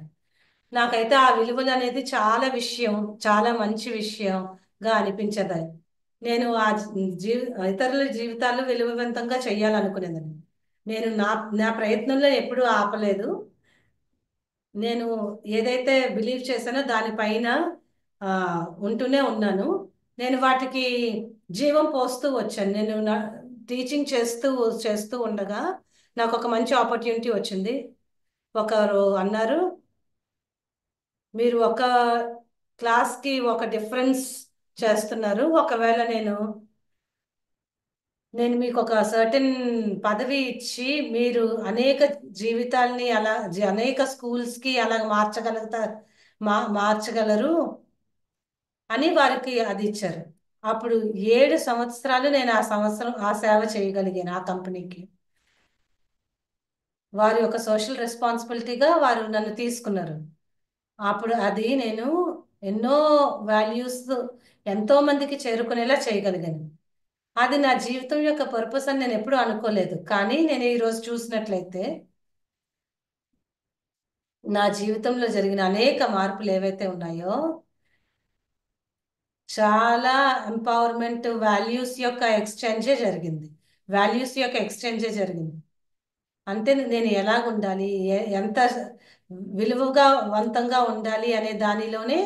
నాకైతే ఆ విలువలు అనేది చాలా విషయం, చాలా మంచి విషయంగా అనిపించేది. నేను ఆ జీవి ఇతరుల జీవితాలు విలువవంతంగా చేయాలనుకునేదాన్ని. నేను నా నా ప్రయత్నంలో ఎప్పుడూ ఆపలేదు. నేను ఏదైతే బిలీవ్ చేశానో దానిపైన ఆ, ఉంటూనే ఉన్నాను. నేను వాటికి జీవం పోస్తూ వచ్చాను. నేను నా టీచింగ్ చేస్తూ చేస్తూ ఉండగా నాకు ఒక మంచి ఆపర్చునిటీ వచ్చింది. ఒకరు అన్నారు, మీరు ఒక క్లాస్కి ఒక డిఫరెన్స్ చేస్తున్నారు. ఒకవేళ నేను మీకు ఒక సర్టెన్ పదవి ఇచ్చి మీరు అనేక జీవితాల్ని అలా అనేక స్కూల్స్కి అలా మార్చగలరు అని వారికి అది ఇచ్చారు. అప్పుడు 7 సంవత్సరాలు నేను ఆ సేవ చేయగలిగాను ఆ కంపెనీకి. వారి యొక్క సోషల్ రెస్పాన్సిబిలిటీగా వారు నన్ను తీసుకున్నారు. అప్పుడు అది నేను ఎన్నో వాల్యూస్ ఎంతో మందికి చేరుకునేలా చేయగలిగాను. అది నా జీవితం యొక్క పర్పస్ అని నేను ఎప్పుడూ అనుకోలేదు. కానీ నేను ఈరోజు చూసినట్లయితే నా జీవితంలో జరిగిన అనేక మార్పులు ఏవైతే ఉన్నాయో చాలా ఎంపవర్మెంట్ వాల్యూస్ యొక్క ఎక్స్చేంజే జరిగింది. వాల్యూస్ యొక్క ఎక్స్చేంజే జరిగింది. అంటే నేను ఎలాగ ఉండాలి, ఎంత విలువగా వంతంగా ఉండాలి అనే దానిలోనే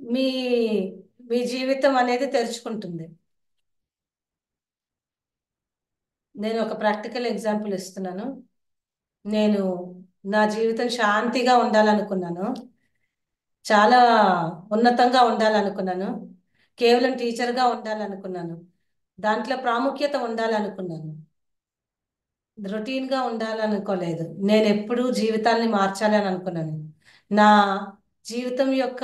మీ మీ జీవితం అనేది తెరుచుకుంటుంది. నేను ఒక ప్రాక్టికల్ ఎగ్జాంపుల్ ఇస్తున్నాను. నేను నా జీవితం శాంతిగా ఉండాలనుకున్నాను. చాలా ఉన్నతంగా ఉండాలనుకున్నాను. కేవలం టీచర్గా ఉండాలనుకున్నాను. దాంట్లో ప్రాముఖ్యత ఉండాలనుకున్నాను. రొటీన్గా ఉండాలనుకోలేదు. నేను ఎప్పుడూ జీవితాల్ని మార్చాలి అని అనుకున్నాను. నా జీవితం యొక్క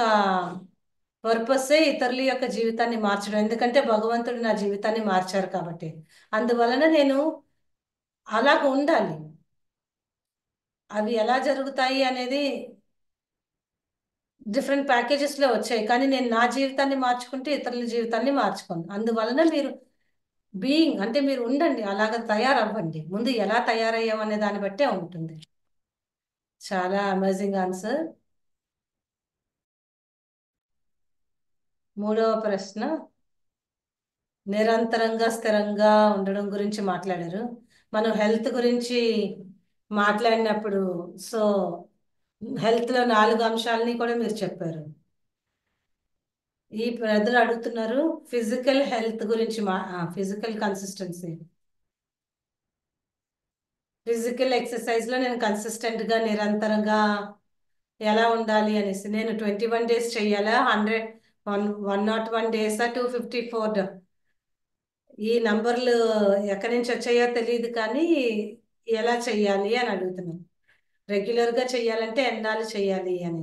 పర్పసే ఇతరుల యొక్క జీవితాన్ని మార్చడం. ఎందుకంటే భగవంతుడు నా జీవితాన్ని మార్చారు కాబట్టి. అందువలన నేను అలాగ ఉండాలి. అవి ఎలా జరుగుతాయి అనేది డిఫరెంట్ ప్యాకేజెస్లో వచ్చాయి. కానీ నేను నా జీవితాన్ని మార్చుకుంటే ఇతరుల జీవితాన్ని మార్చుకోను. అందువలన మీరు అంటే మీరు ఉండండి, అలాగ తయారవ్వండి. ముందు ఎలా తయారయ్యాం అనే దాన్ని బట్టే ఉంటుంది. చాలా అమేజింగ్ ఆన్సర్. మూడవ ప్రశ్న, నిరంతరంగా స్థిరంగా ఉండడం గురించి మాట్లాడారు. మనం హెల్త్ గురించి మాట్లాడినప్పుడు సో హెల్త్లో 4 అంశాలని కూడా మీరు చెప్పారు. ఈ ప్రజలు అడుగుతున్నారు ఫిజికల్ హెల్త్ గురించి, ఫిజికల్ కన్సిస్టెన్సీ, ఫిజికల్ ఎక్సర్సైజ్లో నేను కన్సిస్టెంట్గా నిరంతరంగా ఎలా ఉండాలి అనేసి. నేను 21 డేస్ చెయ్యాలా, 101 డేసా, 254? ఈ నంబర్లు ఎక్కడి నుంచి వచ్చాయో తెలియదు, కానీ ఎలా చెయ్యాలి అని అడుగుతున్నాను. రెగ్యులర్గా చెయ్యాలంటే ఎన్నాళ్ళు చెయ్యాలి అని.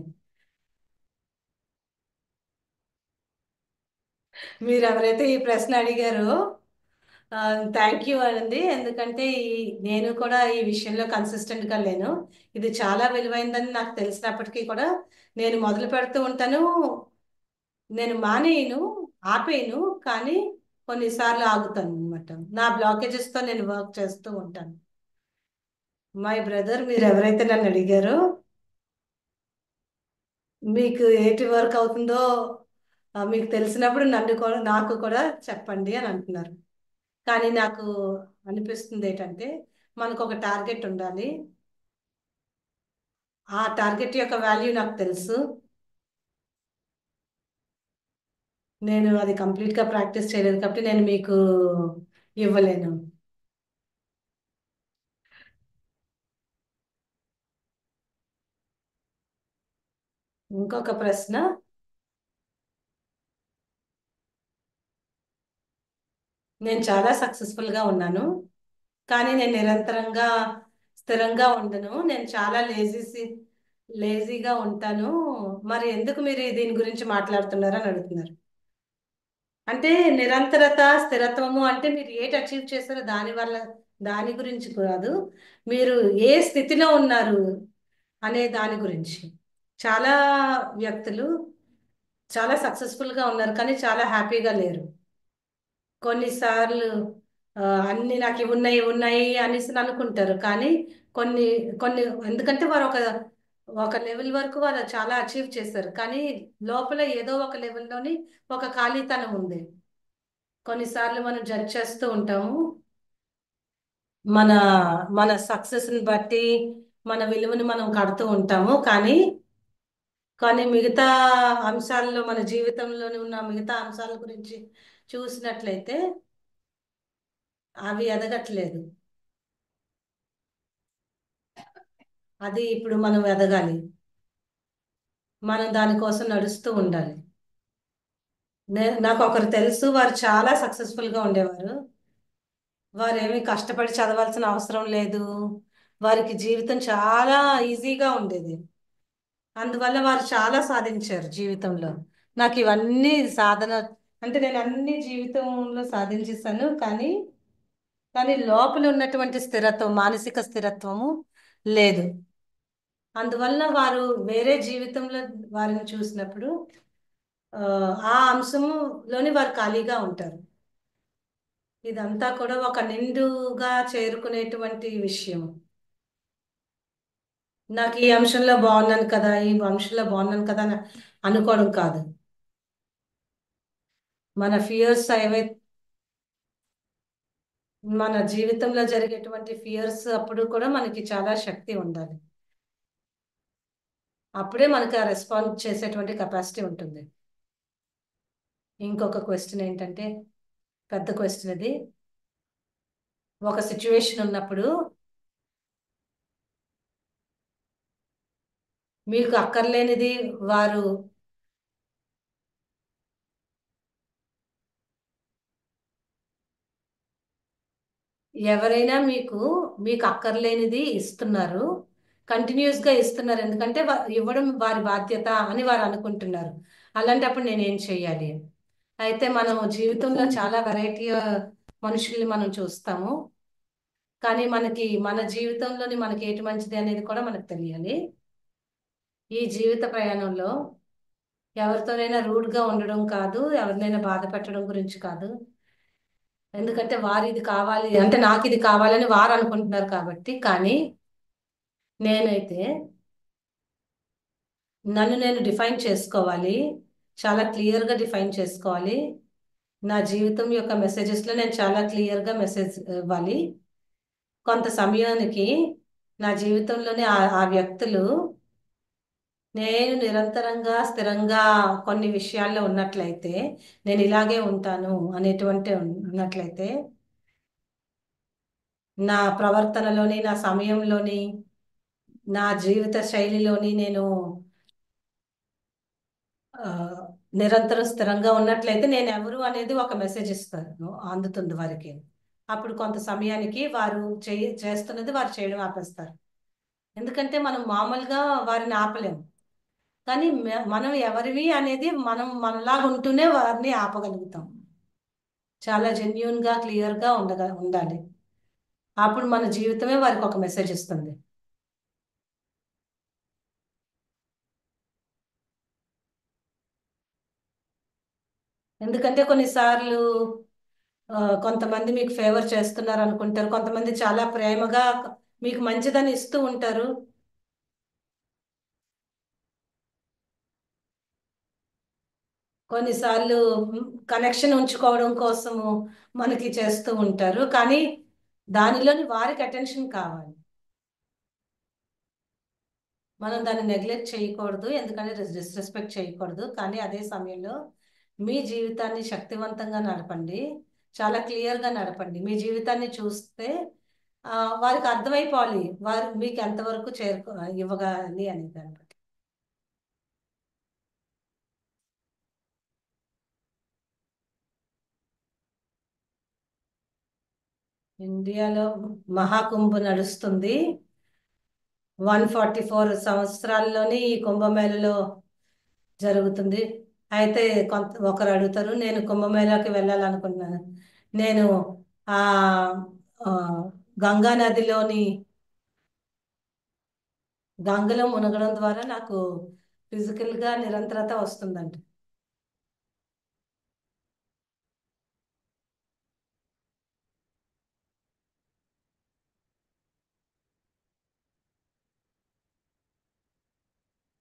మీరు ఎవరైతే ఈ ప్రశ్న అడిగారో థ్యాంక్ యూ అండి. ఎందుకంటే నేను కూడా ఈ విషయంలో కన్సిస్టెంట్గా లేను. ఇది చాలా విలువైందని నాకు తెలిసినప్పటికీ కూడా నేను మొదలు పెడుతూ ఉంటాను. నేను మానేయను, ఆపేయను, కానీ కొన్నిసార్లు ఆగుతాను అనమాట. నా బ్లాకేజెస్తో నేను వర్క్ చేస్తూ ఉంటాను. మై బ్రదర్, మీరు ఎవరైతే నన్ను అడిగారో మీకు ఏటి వర్క్ అవుతుందో మీకు తెలిసినప్పుడు నన్ను కూడా నాకు కూడా చెప్పండి అని అంటున్నారు. కానీ నాకు అనిపిస్తుంది ఏంటంటే మనకు ఒక టార్గెట్ ఉండాలి. ఆ టార్గెట్ యొక్క వాల్యూ నాకు తెలుసు. నేను అది కంప్లీట్గా ప్రాక్టీస్ చేయలేదు కాబట్టి నేను మీకు ఇవ్వలేను. ఇంకొక ప్రశ్న. నేను చాలా సక్సెస్ఫుల్గా ఉన్నాను, కానీ నేను నిరంతరంగా స్థిరంగా ఉండను. నేను చాలా లేజీగా ఉంటాను. మరి ఎందుకు మీరు దీని గురించి మాట్లాడుతున్నారు అని అడుగుతున్నారు. అంటే నిరంతరత, స్థిరత్వము అంటే మీరు ఏటి అచీవ్ చేస్తారో దాని వల్ల, దాని గురించి కాదు. మీరు ఏ స్థితిలో ఉన్నారు అనే దాని గురించి. చాలా వ్యక్తులు చాలా సక్సెస్ఫుల్గా ఉన్నారు, కానీ చాలా హ్యాపీగా లేరు. కొన్నిసార్లు అన్ని నాకు ఇవి ఉన్నాయి అనేసి అనుకుంటారు. కానీ కొన్ని కొన్ని ఎందుకంటే వారు ఒక ఒక లెవెల్ వరకు వారు చాలా అచీవ్ చేస్తారు, కానీ లోపల ఏదో ఒక లెవెల్లోని ఒక ఖాళీతనం ఉంది. కొన్నిసార్లు మనం జడ్జ్ చేస్తూ ఉంటాము. మన మన సక్సెస్ని బట్టి మన విలువని మనం కడుతూ ఉంటాము. కానీ కానీ మిగతా అంశాల్లో, మన జీవితంలోని ఉన్న మిగతా అంశాల గురించి చూసినట్లయితే అవి ఎదగట్లేదు. అది ఇప్పుడు మనం ఎదగాలి. మనం దానికోసం నడుస్తూ ఉండాలి. నాకు ఒకరు తెలుసు, వారు చాలా సక్సెస్ఫుల్గా ఉండేవారు. వారు ఏమీ కష్టపడి చదవాల్సిన అవసరం లేదు. వారికి జీవితం చాలా ఈజీగా ఉండేది. అందువల్ల వారు చాలా సాధించారు జీవితంలో. నాకు ఇవన్నీ సాధన అంటే నేను అన్ని జీవితంలో సాధించేసాను, కానీ లోపల ఉన్నటువంటి స్థిరత్వం, మానసిక స్థిరత్వము లేదు. అందువల్ల వారు వేరే జీవితంలో వారిని చూసినప్పుడు ఆ ఆ అంశంలోని వారు ఖాళీగా ఉంటారు. ఇదంతా కూడా ఒక నిండుగా చేరుకునేటువంటి విషయం. నాకు ఈ అంశంలో బాగున్నాను కదా, ఈ అంశంలో బాగున్నాను కదా అని అనుకోవడం కాదు. మన ఫియర్స్ ఏవైతే మన జీవితంలో జరిగేటువంటి ఫియర్స్ అప్పుడు కూడా మనకి చాలా శక్తి ఉండాలి. అప్పుడే మనకి ఆ రెస్పాన్స్ చేసేటువంటి కెపాసిటీ ఉంటుంది. ఇంకొక క్వశ్చన్ ఏంటంటే, పెద్ద క్వశ్చన్ ఇది. ఒక సిచ్యువేషన్ ఉన్నప్పుడు మీకు అక్కర్లేనిది వారు ఎవరైనా మీకు అక్కర్లేనిది ఇస్తున్నారు, కంటిన్యూస్గా ఇస్తున్నారు, ఎందుకంటే ఇవ్వడం వారి బాధ్యత అని వారు అనుకుంటున్నారు. అలాంటప్పుడు నేనేం చెయ్యాలి? అయితే మనం జీవితంలో చాలా వెరైటీ మనుషుల్ని మనం చూస్తాము. కానీ మన జీవితంలోని మనకి ఏటి మంచిది అనేది కూడా మనకు తెలియాలి. ఈ జీవిత ప్రయాణంలో ఎవరితోనైనా రూడ్గా ఉండడం కాదు, ఎవరినైనా బాధ పెట్టడం గురించి కాదు. ఎందుకంటే వారు ఇది కావాలి అంటే నాకు ఇది కావాలని వారు అనుకుంటున్నారు కాబట్టి. కానీ నేనైతే నన్ను నేను డిఫైన్ చేసుకోవాలి. చాలా క్లియర్గా డిఫైన్ చేసుకోవాలి. నా జీవితం యొక్క మెసేజెస్లో నేను చాలా క్లియర్గా మెసేజ్ ఇవ్వాలి. కొంత సమయానికి నా జీవితంలోని ఆ వ్యక్తులు నేను నిరంతరంగా స్థిరంగా కొన్ని విషయాల్లో ఉన్నట్లయితే, నేను ఇలాగే ఉంటాను అనేటువంటి ఉన్నట్లయితే, నా ప్రవర్తనలోని, నా సమయంలోని, నా జీవిత శైలిలోని నేను ఆ, నిరంతరం స్థిరంగా ఉన్నట్లయితే నేను ఎవరు అనేది ఒక మెసేజ్ ఇస్తాను, అందుతుంది వారికి. అప్పుడు కొంత సమయానికి వారు చేస్తున్నది వారు చేయడం ఆపేస్తారు. ఎందుకంటే మనం మామూలుగా వారిని ఆపలేము. కానీ మనం ఎవరివి అనేది మనం మనలాగా ఉంటూనే వారిని ఆపగలుగుతాం. చాలా జెన్యున్గా క్లియర్గా ఉండాలి. అప్పుడు మన జీవితమే వారికి ఒక మెసేజ్ ఇస్తుంది. ఎందుకంటే కొన్నిసార్లు కొంతమంది మీకు ఫేవర్ చేస్తున్నారు అనుకుంటారు, కొంతమంది చాలా ప్రేమగా మీకు మంచిదని ఇస్తూ ఉంటారు. కొన్నిసార్లు కనెక్షన్ ఉంచుకోవడం కోసము మనకి చేస్తూ ఉంటారు, కానీ దానిలోని వారికి అటెన్షన్ కావాలి. మనం దాన్ని నెగ్లెక్ట్ చేయకూడదు, ఎందుకంటే డిస్రెస్పెక్ట్ చేయకూడదు. కానీ అదే సమయంలో మీ జీవితాన్ని శక్తివంతంగా నడపండి, చాలా క్లియర్గా నడపండి. మీ జీవితాన్ని చూస్తే ఆ, వారికి అర్థమైపోవాలి వారు మీకు ఎంతవరకు ఇవ్వగాలి అనే దాన్ని బట్టి. ఇండియాలో మహాకుంభ నడుస్తుంది. 144 సంవత్సరాల్లోని ఈ కుంభమేళలో జరుగుతుంది. అయితే ఒకరు అడుగుతారు, నేను కుంభమేళాకి వెళ్ళాలనుకుంటున్నాను. నేను ఆ ఆ, గంగా నదిలోని గంగలో మునగడం ద్వారా నాకు ఫిజికల్గా నిరంతరత వస్తుందంట.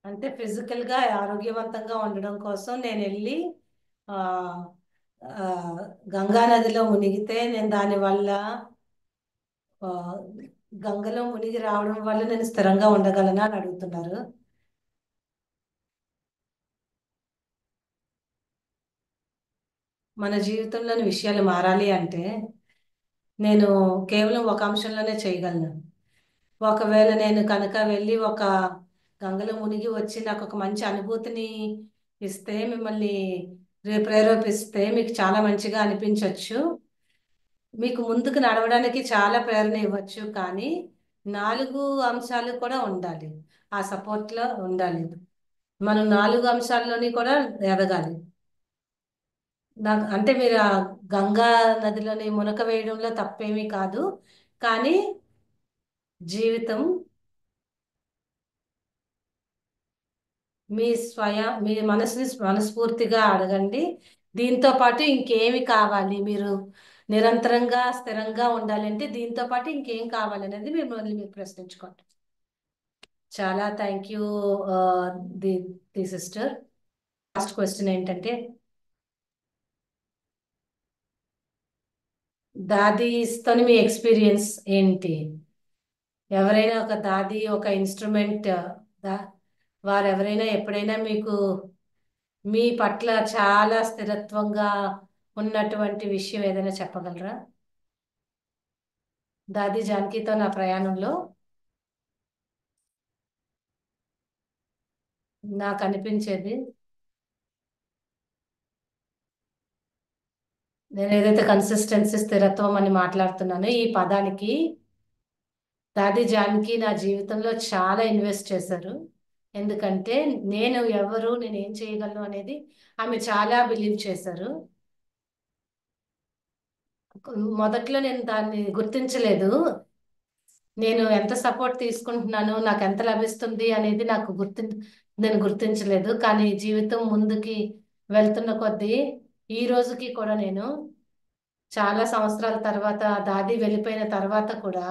అంటే ఫిజికల్గా ఆరోగ్యవంతంగా ఉండడం కోసం నేను వెళ్ళి ఆ, ఆ, గంగా నదిలో మునిగితే నేను దానివల్ల ఆ, గంగలో మునిగి రావడం వల్ల నేను స్థిరంగా ఉండగలనా అని అడుగుతున్నారు. మన జీవితంలోని విషయాలు మారాలి అంటే నేను కేవలం ఒక అంశంలోనే చేయగలను. ఒకవేళ నేను కనుక వెళ్ళి ఒక గంగలో మునిగి వచ్చి నాకు ఒక మంచి అనుభూతిని ఇస్తే, మిమ్మల్ని ప్రేరేపిస్తే మీకు చాలా మంచిగా అనిపించవచ్చు. మీకు ముందుకు నడవడానికి చాలా ప్రేరణ ఇవ్వచ్చు. కానీ 4 అంశాలు కూడా ఉండాలి, ఆ సపోర్ట్లో ఉండాలి. మనం 4 అంశాల్లోని కూడా ఎదగాలి. నాకు అంటే మీరు ఆ గంగా నదిలోని మునక వేయడంలో తప్పేమీ కాదు. కానీ జీవితం మీ మనసుని మనస్ఫూర్తిగా అడగండి. దీంతో పాటు ఇంకేమి కావాలి, మీరు నిరంతరంగా స్థిరంగా ఉండాలంటే దీంతో పాటు ఇంకేం కావాలి అనేది మిమ్మల్ని మీరు ప్రశ్నించుకోండి. చాలా thank you the the sister. Last question ఏంటంటే, దాదీస్తోని మీ ఎక్స్పీరియన్స్ ఏంటి? ఎవరైనా ఒక దాది, ఒక ఇన్స్ట్రుమెంట్ దా వారెవరైనా ఎప్పుడైనా మీకు మీ పట్ల చాలా స్థిరత్వంగా ఉన్నటువంటి విషయం ఏదైనా చెప్పగలరా? దాది జానకితో నా ప్రయాణంలో నాకు అనిపించేది, నేను ఏదైతే కన్సిస్టెన్సీ, స్థిరత్వం అని మాట్లాడుతున్నానో ఈ పదానికి, దాది జానకి నా జీవితంలో చాలా ఇన్వెస్ట్ చేశారు. ఎందుకంటే నేను ఏం చేయగలను అనేది ఆమె చాలా బిలీవ్ చేశారు. మొదట్లో నేను దాన్ని గుర్తించలేదు. నేను ఎంత సపోర్ట్ తీసుకుంటున్నాను, నాకు ఎంత లభిస్తుంది అనేది నేను గుర్తించలేదు. కానీ జీవితం ముందుకి వెళ్తున్న కొద్దీ ఈ రోజుకి కూడా నేను చాలా సంవత్సరాల తర్వాత, దాది వెళ్ళిపోయిన తర్వాత కూడా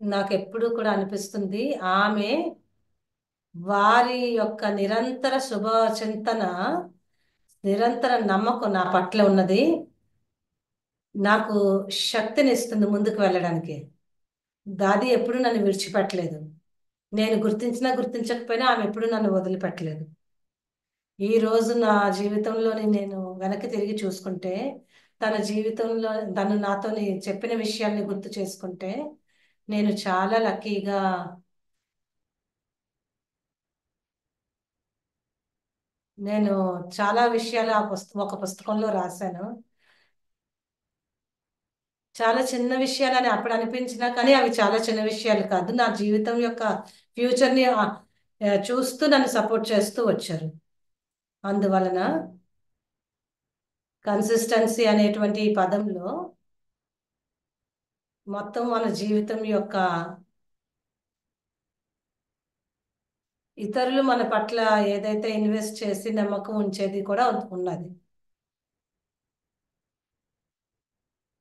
నాకు ఎప్పుడూ కూడా అనిపిస్తుంది, ఆమె వారి యొక్క నిరంతర శుభ చింతన, నిరంతర నమ్మకం నా పట్ల ఉన్నది నాకు శక్తిని ఇస్తుంది ముందుకు వెళ్ళడానికి. దాది ఎప్పుడు నన్ను విడిచిపెట్టలేదు. నేను గుర్తించినా గుర్తించకపోయినా ఆమె ఎప్పుడు నన్ను వదిలిపెట్టలేదు. ఈ రోజు నా జీవితంలోని నేను వెనక్కి తిరిగి చూసుకుంటే, తన జీవితంలో తను నాతోని చెప్పిన విషయాల్ని గుర్తు చేసుకుంటే నేను చాలా లక్కీగా, నేను చాలా విషయాలు ఒక పుస్తకంలో రాశాను. చాలా చిన్న విషయాలని అప్పుడు అనిపించినా కానీ అవి చాలా చిన్న విషయాలు కాదు. నా జీవితం యొక్క ఫ్యూచర్ని చూస్తూ నన్ను సపోర్ట్ చేస్తూ వచ్చారు. అందువలన కన్సిస్టెన్సీ అనేటువంటి ఈ పదంలో మొత్తం మన జీవితం యొక్క, ఇతరులు మన పట్ల ఏదైతే ఇన్వెస్ట్ చేసి నమ్మకం ఉంచేది కూడా ఉన్నది.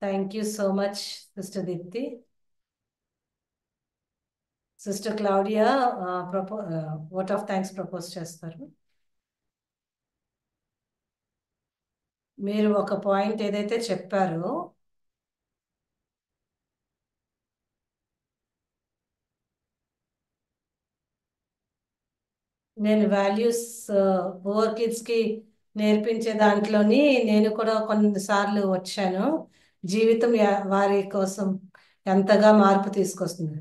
Thank you so much sister Deepti. Sister Claudia vote of thanks propose చేస్తారు. మీరు ఒక పాయింట్ ఏదైతే చెప్పారో నేను వాల్యూస్ పువర్ కిడ్స్ కి నేర్పించే దాంట్లోని నేను కూడా కొన్నిసార్లు వచ్చాను. జీవితం వారి కోసం ఎంతగా మార్పు తీసుకొస్తుంది.